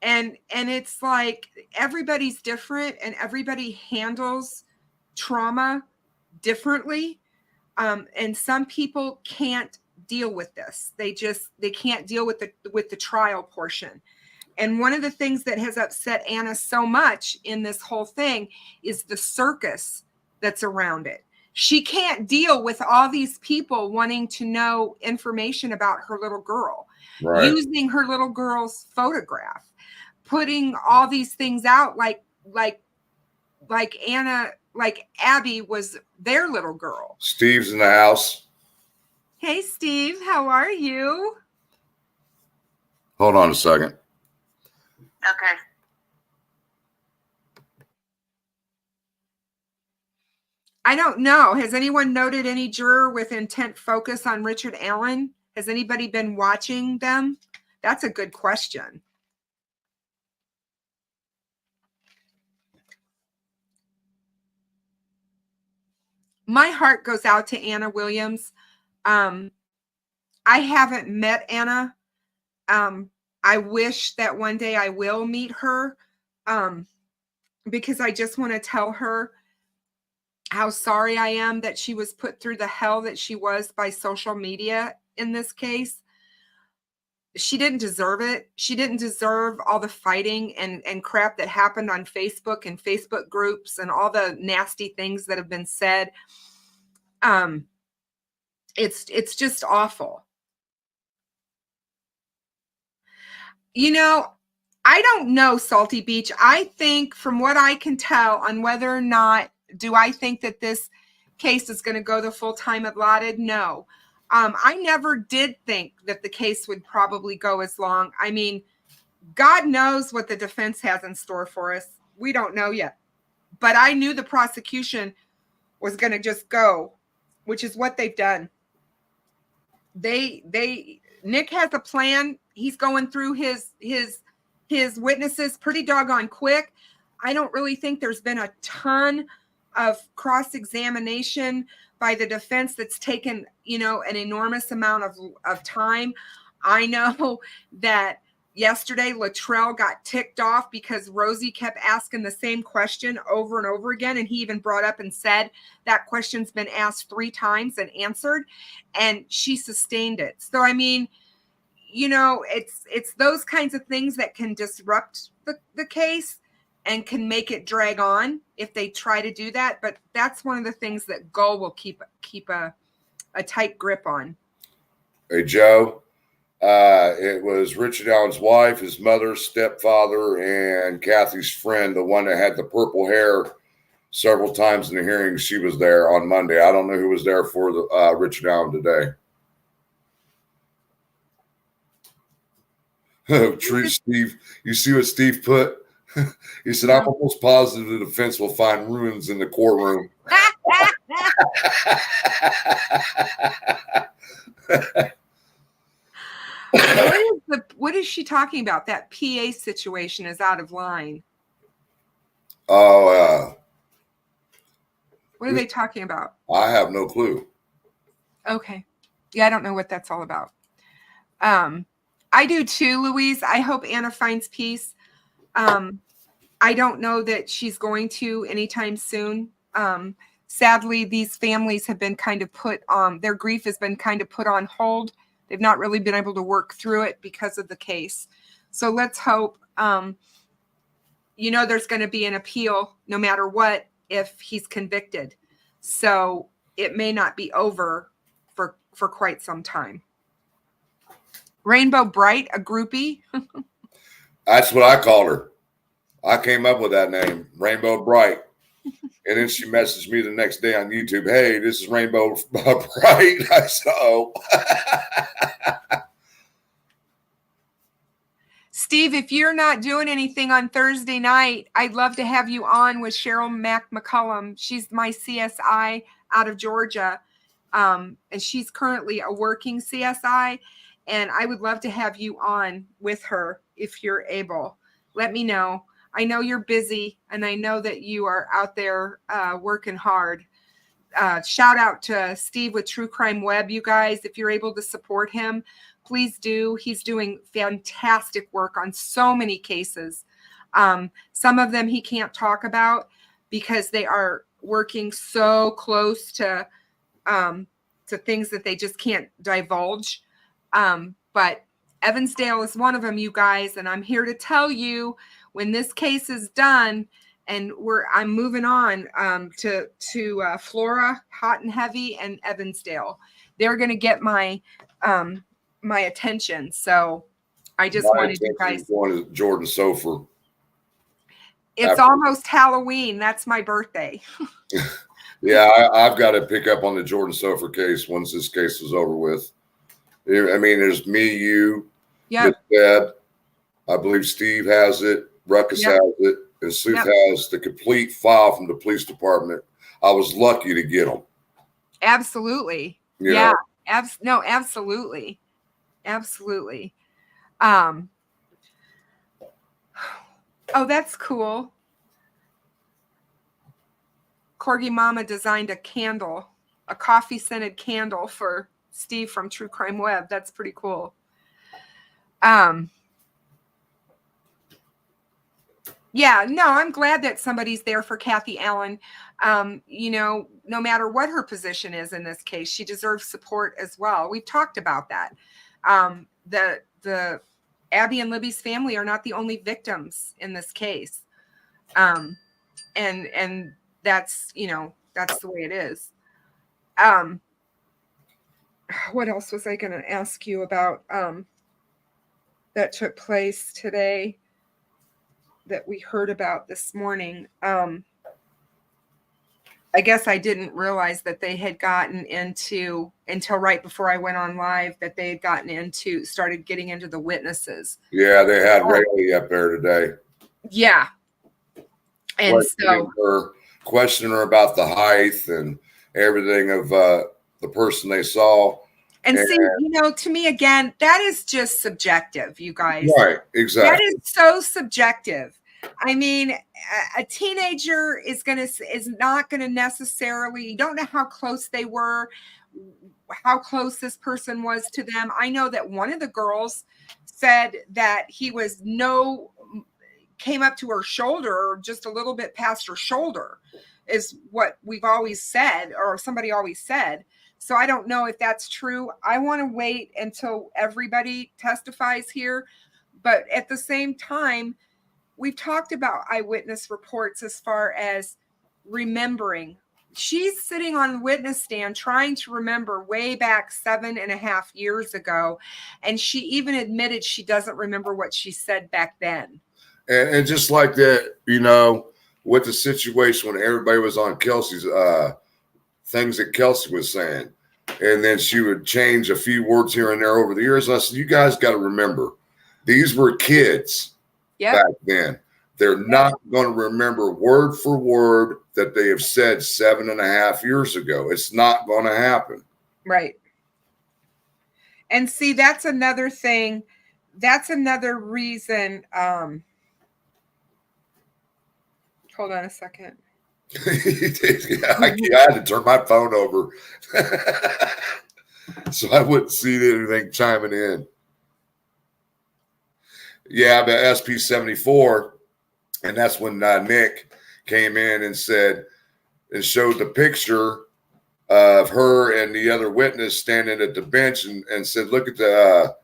And it's like everybody's different, and everybody handles trauma differently. And some people can't deal with this. They can't deal with the trial portion. And one of the things that has upset Anna so much in this whole thing is the circus that's around it. She can't deal with all these people wanting to know information about her little girl, right, using her little girl's photograph, putting all these things out like Anna, like Abby was their little girl. Steve's in the house. Hey, Steve, how are you? Hold on a second. Okay. I don't know. Has anyone noted any juror with intent focus on Richard Allen? Has anybody been watching them? That's a good question. My heart goes out to Anna Williams. I haven't met Anna. I wish that one day I will meet her, because I just want to tell her how sorry I am that she was put through the hell that she was by social media in this case. she didn't deserve it. She didn't deserve all the fighting and crap that happened on Facebook and Facebook groups and all the nasty things that have been said. It's just awful. You know, I don't know, Salty Beach. I think from what I can tell on whether or not, do I think that this case is going to go the full time allotted? No. I never did think that the case would probably go as long. I mean, God knows what the defense has in store for us. We don't know yet. But I knew the prosecution was going to just go, which is what they've done. Nick has a plan. He's going through his witnesses pretty doggone quick. I don't really think there's been a ton of cross-examination by the defense that's taken, an enormous amount of time. I know that yesterday Latrell got ticked off because Rosie kept asking the same question over and over again. And he even brought up and said that question's been asked 3 times and answered, and she sustained it. So, I mean, it's those kinds of things that can disrupt the case and can make it drag on if they try to do that. But that's one of the things that Gull will keep a tight grip on. Hey, Joe, it was Richard Allen's wife, his mother, stepfather, and Kathy's friend, the one that had the purple hair several times in the hearings. She was there on Monday. I don't know who was there for the Richard Allen today. Steve, you see what Steve put? He said, I'm almost positive the defense will find ruins in the courtroom. What is she talking about? That PA situation is out of line. Oh, what are they talking about? I have no clue. Okay. Yeah, I don't know what that's all about. I do too, Louise. I hope Anna finds peace. I don't know that she's going to anytime soon. Sadly, these families have been kind of put on, their grief has been kind of put on hold. They've not really been able to work through it because of the case. So let's hope, there's going to be an appeal no matter what if he's convicted. So it may not be over for quite some time. Rainbow Bright, a groupie. That's what I called her. I came up with that name, Rainbow Bright. And then she messaged me the next day on YouTube, hey, this is Rainbow Bright. I said, oh. Steve, if you're not doing anything on Thursday night, I'd love to have you on with Cheryl McCullum. She's my CSI out of Georgia. And she's currently a working CSI. And I would love to have you on with her if you're able. Let me know. I know you're busy, and I know that you are out there working hard. Shout out to Steve with True Crime Web, you guys. If you're able to support him, please do. He's doing fantastic work on so many cases. Some of them he can't talk about because they are working so close to things that they just can't divulge. But Evansdale is one of them, you guys, and I'm here to tell you when this case is done and I'm moving on to Flora, Hot and Heavy, and Evansdale. They're going to get my attention. So I just wanted you guys. Going to Jordan Sofer. It's almost Halloween. That's my birthday. Yeah, I've got to pick up on the Jordan Sofer case once this case is over with. I mean, there's me, you, Dad. I believe Steve has it. Ruckus has it. And Sue has the complete file from the police department. I was lucky to get them. Absolutely. You know? Absolutely. Absolutely. Oh, that's cool. Corgi Mama designed a candle, a coffee-scented candle for Steve from True Crime Web. That's pretty cool. Yeah, no, I'm glad that somebody's there for Kathy Allen. No matter what her position is in this case, she deserves support as well. We've talked about that. the Abby and Libby's family are not the only victims in this case. And that's, that's the way it is. What else was I going to ask you about that took place today that we heard about this morning? I guess I didn't realize that they had gotten into, until right before I went on live, that they had started getting into the witnesses. Yeah, they had Rayleigh up there today. Yeah. And questioning her about the height and everything of the person they saw. And see, to me, again, that is just subjective, you guys. Right, exactly. That is so subjective. I mean, a teenager is not going to necessarily, you don't know how close they were, how close this person was to them. I know that one of the girls said that he was came up to her shoulder or just a little bit past her shoulder is what we've always said, or somebody always said. So I don't know if that's true. I want to wait until everybody testifies here. But at the same time, we've talked about eyewitness reports as far as remembering. She's sitting on the witness stand trying to remember way back 7.5 years ago. And she even admitted she doesn't remember what she said back then. And just like that, with the situation when everybody was on Kelsey's things that Kelsey was saying, and then she would change a few words here and there over the years. And I said, you guys got to remember, these were kids. Yep. Back then. They're not going to remember word for word that they have said 7.5 years ago. It's not going to happen. Right. And see, that's another thing. That's another reason. Hold on a second. I had to turn my phone over so I wouldn't see anything chiming in. Yeah, the SP-74, and that's when Nick came in and said and showed the picture of her and the other witness standing at the bench and said, look at the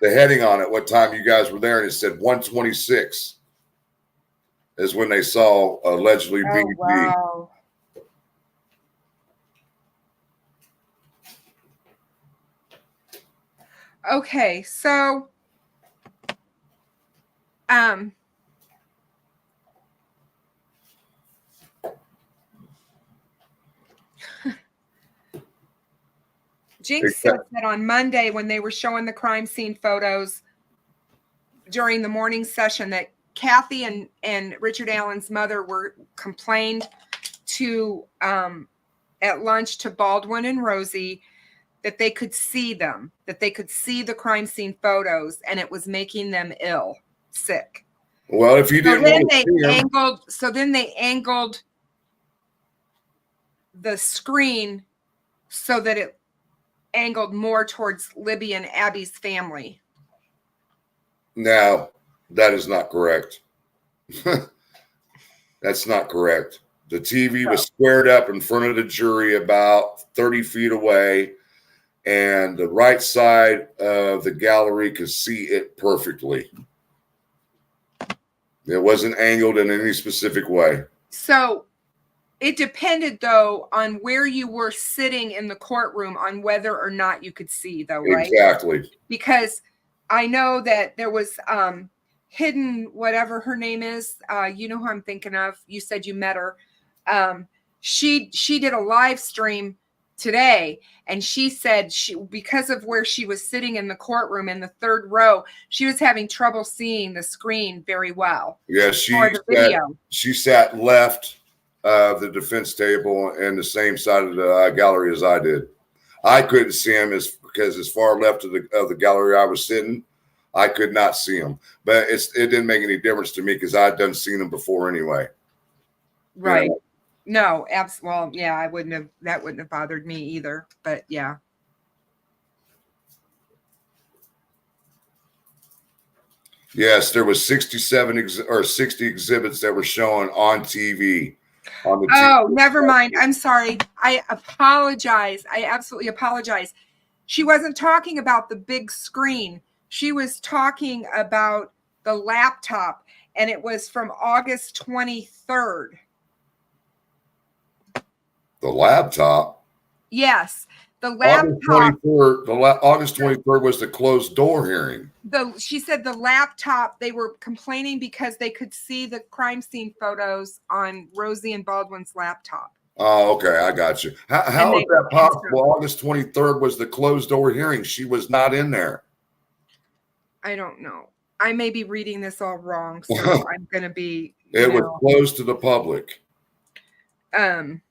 heading on it, what time you guys were there, and it said 1:26 is when they saw allegedly BB. Wow. Okay, so Jinx said that on Monday when they were showing the crime scene photos during the morning session that Kathy and Richard Allen's mother complained to at lunch to Baldwin and Rosie that they could see them, that they could see the crime scene photos, and it was making them sick. Well, if you didn't want to see them. So then they angled the screen so that it angled more towards Libby and Abby's family. Now, that is not correct. That's not correct. The TV was squared up in front of the jury about 30 feet away, and the right side of the gallery could see it perfectly. It wasn't angled in any specific way. So it depended, though, on where you were sitting in the courtroom on whether or not you could see, though, right? Exactly. Because I know that there was hidden, whatever her name is. You know who I'm thinking of. You said you met her. She did a live stream today, and she said because of where she was sitting in the courtroom in the third row, she was having trouble seeing the screen very well. Yeah, she sat left of the defense table and the same side of the gallery as I did. I couldn't see him because as far left of the gallery I was sitting, I could not see him. But it didn't make any difference to me because I'd done seen him before anyway. Right. You know? No, absolutely. Well, yeah, that wouldn't have bothered me either. But yeah. Yes, there was 67 or 60 exhibits that were shown on TV. On the TV. Never mind. I'm sorry. I apologize. I absolutely apologize. She wasn't talking about the big screen. She was talking about the laptop, and it was from August 23rd. The laptop? Yes, the laptop. August 23rd was the closed door hearing. She said the laptop, they were complaining because they could see the crime scene photos on Rosie and Baldwin's laptop. Oh, okay. I got you. How is that possible? August 23rd was the closed door hearing. She was not in there. I don't know. I may be reading this all wrong, so I'm going to be. It was closed to the public. Tech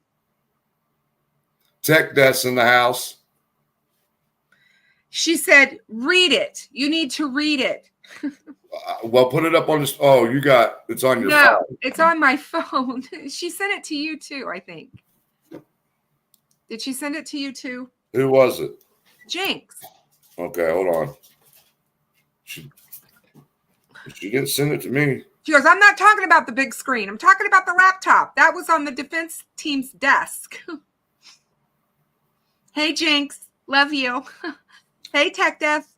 desk in the house. She said, read it. You need to read it. Well, put it up on this. Oh, it's on your phone. No, it's on my phone. She sent it to you too, I think. Did she send it to you too? Who was it? Jinx. Okay, hold on. She didn't send it to me. She goes, I'm not talking about the big screen. I'm talking about the laptop. That was on the defense team's desk. Hey, Jinx. Love you. Hey, Tech Death.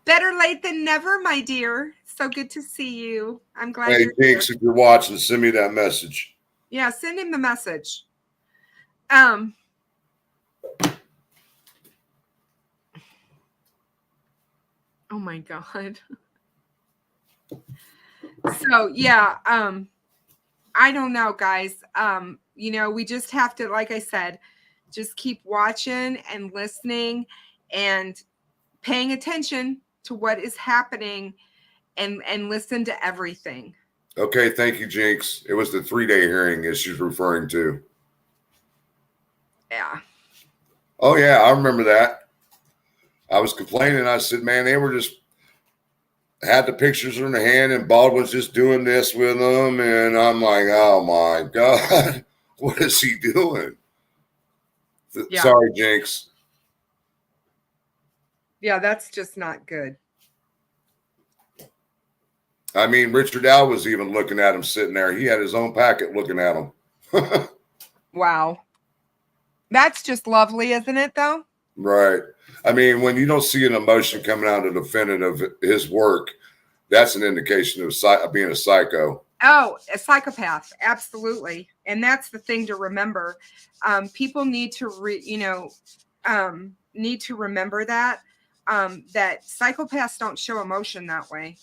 Better late than never, my dear. So good to see you. I'm glad you're Jinx, here. if you're watching, send me that message. Yeah, send him the message. Oh my God. So yeah, I don't know, guys. We just have to, like I said, just keep watching and listening and paying attention to what is happening and listen to everything. Okay, thank you, Jinx. It was the 3-day hearing as she's referring to. Yeah. Oh, yeah, I remember that. I was complaining. I said, man, they were just had the pictures in their hand and Baldwin's just doing this with them. And I'm like, oh, my God, what is he doing? Yeah. Sorry, Jinx. Yeah, that's just not good. I mean, Richard Al was even looking at him sitting there. He had his own packet looking at him. Wow. That's just lovely, isn't it, though? Right. I mean, when you don't see an emotion coming out of the defendant of his work, that's an indication of being a psycho. Oh, a psychopath. Absolutely. And that's the thing to remember. People need to, remember that psychopaths don't show emotion that way.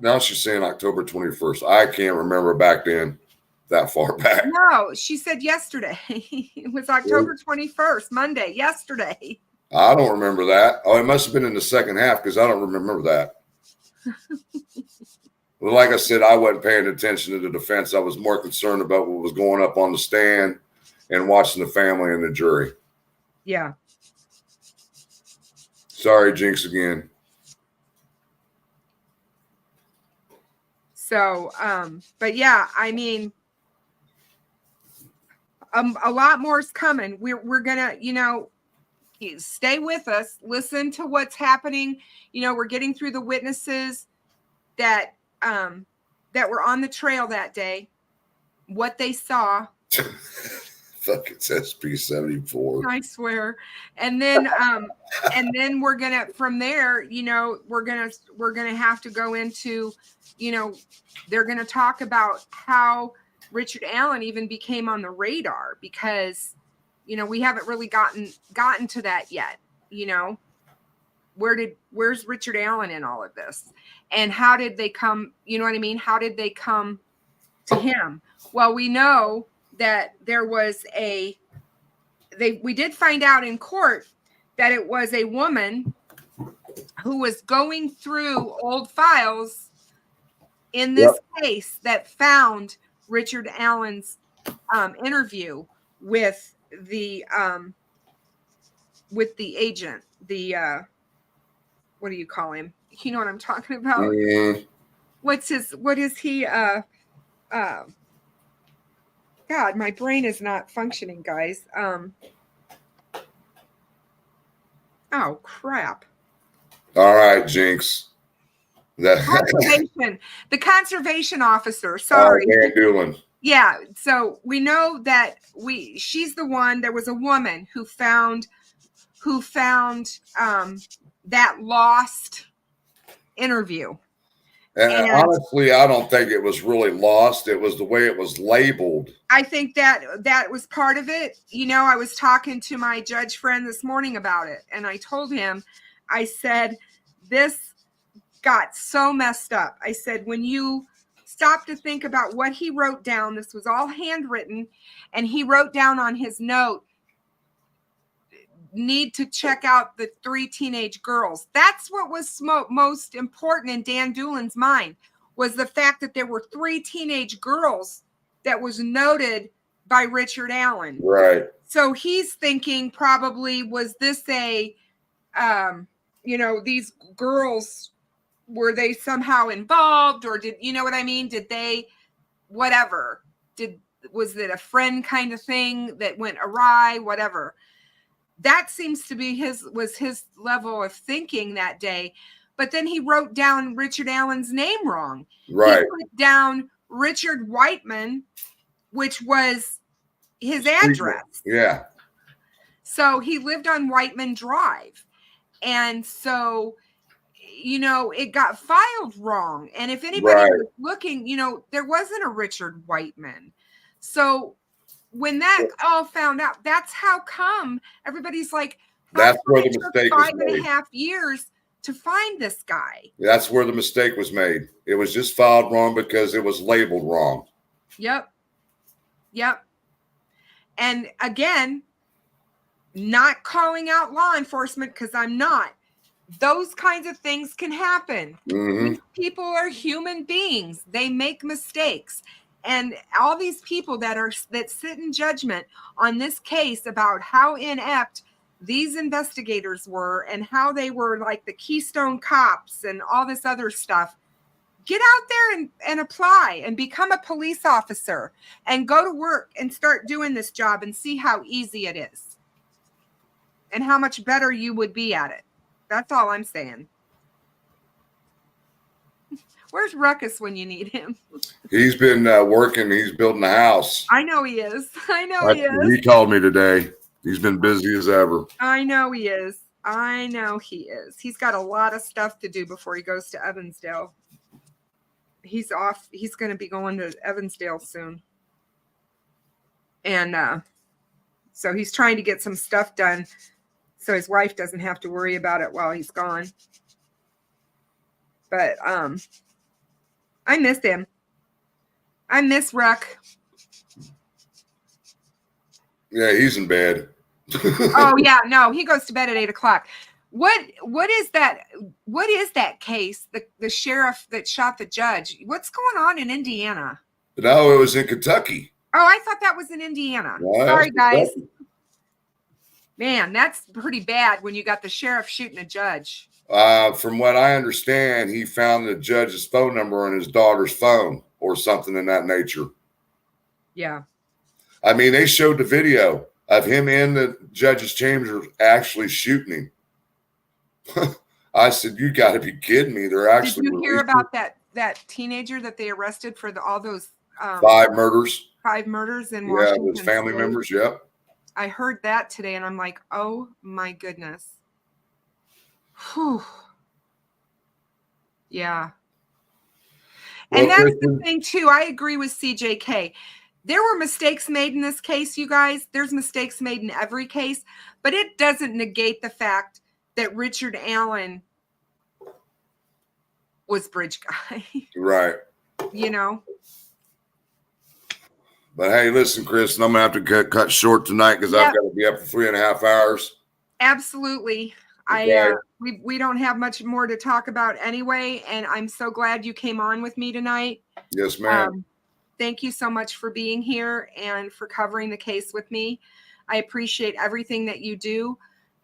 Now she's saying October 21st. I can't remember back then, that far back. No, she said yesterday. It was October 21st, Monday, yesterday. I don't remember that. Oh, it must have been in the second half because I don't remember that. Well, like I said, I wasn't paying attention to the defense. I was more concerned about what was going up on the stand and watching the family and the jury. Yeah. Sorry, Jinx, again. So, but yeah, I mean, a lot more is coming. We're gonna, stay with us, listen to what's happening. We're getting through the witnesses that were on the trail that day, what they saw. Fuck, it's SP-74. I swear. And then we're gonna, from there, we're gonna have to go into, they're gonna talk about how Richard Allen even became on the radar because, we haven't really gotten to that yet. Where's Richard Allen in all of this? And how did they come, you know what I mean? How did they come to him? Well, we know that there was we did find out in court that it was a woman who was going through old files in this case that found Richard Allen's interview with the agent, what do you call him? You know what I'm talking about? Mm-hmm. What is he? God, my brain is not functioning, guys. Oh, crap. All right, Jinx. The conservation officer. Sorry. Van Doolin. Yeah. So we know that she's the one, there was a woman who found who found that lost interview. And honestly, I don't think it was really lost. It was the way it was labeled. I think that was part of it. You know, I was talking to my judge friend this morning about it, and I told him, I said, this got so messed up. I said, when you stop to think about what he wrote down, this was all handwritten, and he wrote down on his note, need to check out the 3 teenage girls. That's what was most important in Dan Doolin's mind, was the fact that there were 3 teenage girls that was noted by Richard Allen. Right. So he's thinking, probably, was this a, you know, these girls, were they somehow involved, or did, you know what I mean? Did they, whatever, was it a friend kind of thing that went awry, whatever. That seems to be his level of thinking that day. But then he wrote down Richard Allen's name wrong. Right. He put down Richard Whiteman, which was his address. Yeah. So he lived on Whiteman Drive. And so, you know, it got filed wrong. And if anybody was looking, you know, there wasn't a Richard Whiteman. So when that all found out, that's how come everybody's like, that's where the mistake was made. 5.5 years to find this guy. That's where the mistake was made. It was just filed wrong because it was labeled wrong. Yep. And again, not calling out law enforcement, because I'm not. Those kinds of things can happen. Mm-hmm. People are human beings. They make mistakes. And all these people that sit in judgment on this case about how inept these investigators were and how they were like the Keystone Cops and all this other stuff, get out there and apply and become a police officer and go to work and start doing this job and see how easy it is and how much better you would be at it. That's all I'm saying. Where's Ruckus when you need him? He's been working. He's building a house. I know he is. He is. He called me today. He's been busy as ever. I know he is. He's got a lot of stuff to do before he goes to Evansdale. He's off. He's going to be going to Evansdale soon. And so he's trying to get some stuff done so his wife doesn't have to worry about it while he's gone. But I miss him. I miss Ruck. Yeah, he's in bed. Oh yeah, no, he goes to bed at 8:00. What is that? What is that case? The sheriff that shot the judge. What's going on in Indiana? No, it was in Kentucky. Oh, I thought that was in Indiana. No, sorry, guys. Man, that's pretty bad when you got the sheriff shooting a judge. From what I understand, he found the judge's phone number on his daughter's phone or something in that nature. Yeah. I mean, they showed the video of him in the judge's chamber actually shooting him. I said, you got to be kidding me. They're actually. Did you hear about that teenager that they arrested for all those 5 murders? 5 murders in Washington. Yeah, his family members. Yep. I heard that today, and I'm like, oh my goodness. Whew. Yeah. And that's the thing too. I agree with CJK. There were mistakes made in this case, you guys. There's mistakes made in every case, but it doesn't negate the fact that Richard Allen was bridge guy. Right. You know. But hey, listen, Chris, I'm going to have to cut short tonight because I've got to be up for 3.5 hours. Absolutely. Okay. We don't have much more to talk about anyway, and I'm so glad you came on with me tonight. Yes, ma'am. Thank you so much for being here and for covering the case with me. I appreciate everything that you do,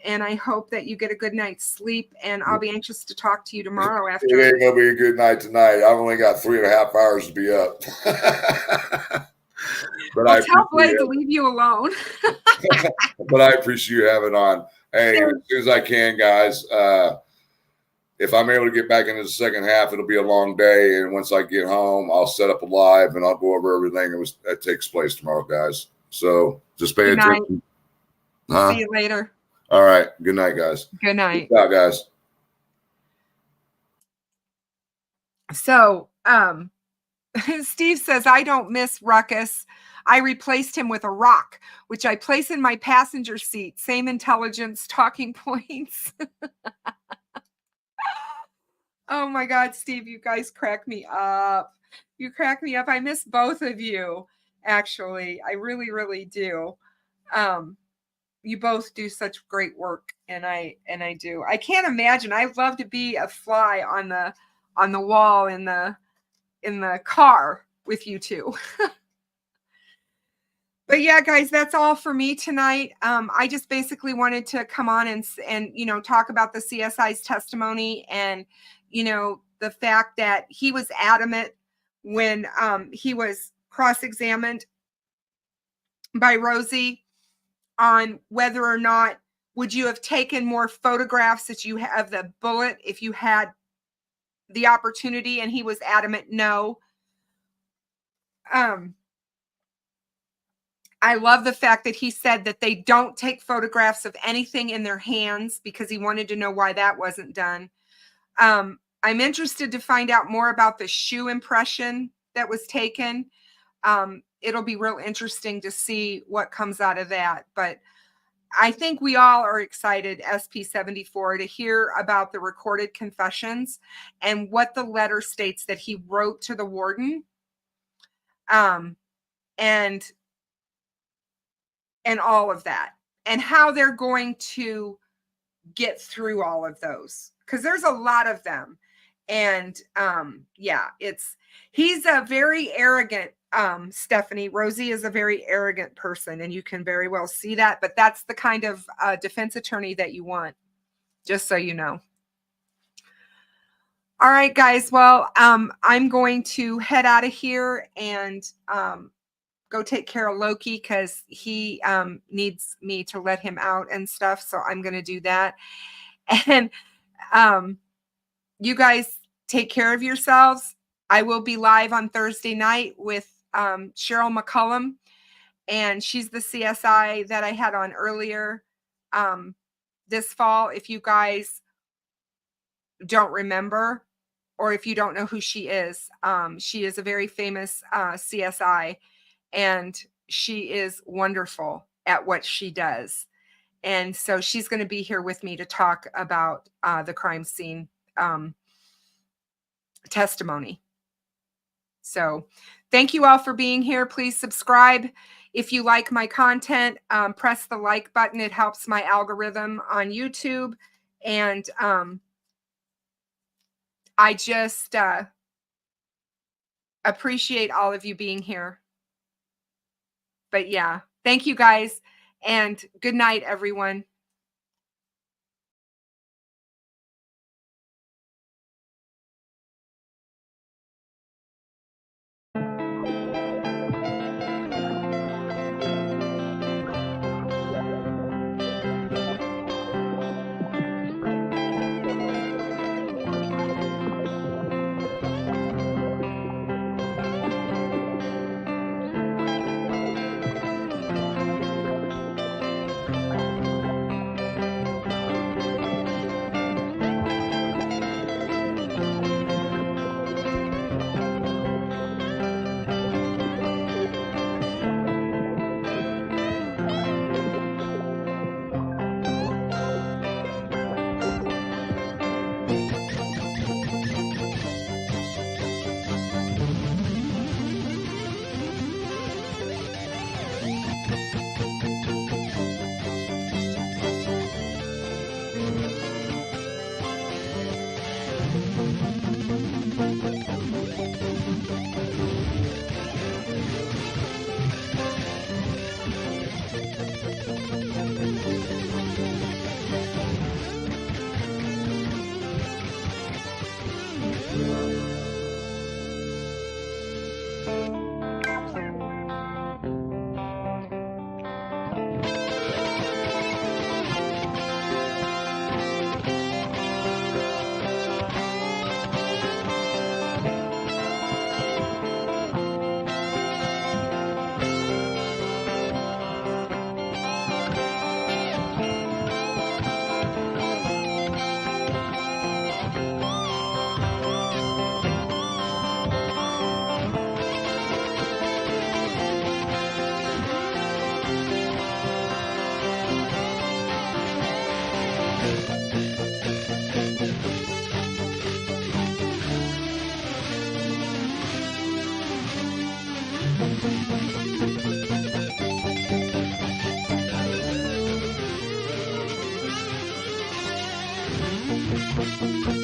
and I hope that you get a good night's sleep, and I'll be anxious to talk to you tomorrow after. It ain't going to be a good night tonight. I've only got 3.5 hours to be up. But I'll tell Blake to leave you alone. But I appreciate you having on. Hey, as soon as I can, guys, if I'm able to get back into the second half, it'll be a long day. And once I get home, I'll set up a live and I'll go over everything that takes place tomorrow, guys. So just pay attention. See you later. All right. Good night, guys. Good night. Good night, guys. So, Steve says, I don't miss Ruckus. I replaced him with a rock, which I place in my passenger seat. Same intelligence, talking points. Oh my God, Steve, you guys crack me up. You crack me up. I miss both of you, actually. I really, really do. You both do such great work, and I do. I can't imagine. I'd love to be a fly on the wall in the car with you two. But yeah, guys, that's all for me tonight. I just basically wanted to come on and talk about the CSI's testimony and the fact that he was adamant when he was cross-examined by Rosie on whether or not would you have taken more photographs that you have the bullet if you had the opportunity, and he was adamant no. I love the fact that he said that they don't take photographs of anything in their hands because he wanted to know why that wasn't done. I'm interested to find out more about the shoe impression that was taken. It'll be real interesting to see what comes out of that. But I think we all are excited, SP74, to hear about the recorded confessions and what the letter states that he wrote to the warden. And all of that, and how they're going to get through all of those, because there's a lot of them. And yeah, he's a very arrogant, Stephanie. Rosie is a very arrogant person, and you can very well see that, but that's the kind of defense attorney that you want, just so you know. All right, guys. Well, I'm going to head out of here and go take care of Loki because he needs me to let him out and stuff. So I'm going to do that. And you guys take care of yourselves. I will be live on Thursday night with Cheryl McCullum, and she's the CSI that I had on earlier this fall. If you guys don't remember, or if you don't know who she is a very famous CSI. And she is wonderful at what she does. And so she's going to be here with me to talk about the crime scene testimony. So thank you all for being here. Please subscribe. If you like my content, press the like button. It helps my algorithm on YouTube. And I just appreciate all of you being here. But yeah, thank you guys, and good night, everyone. Bye.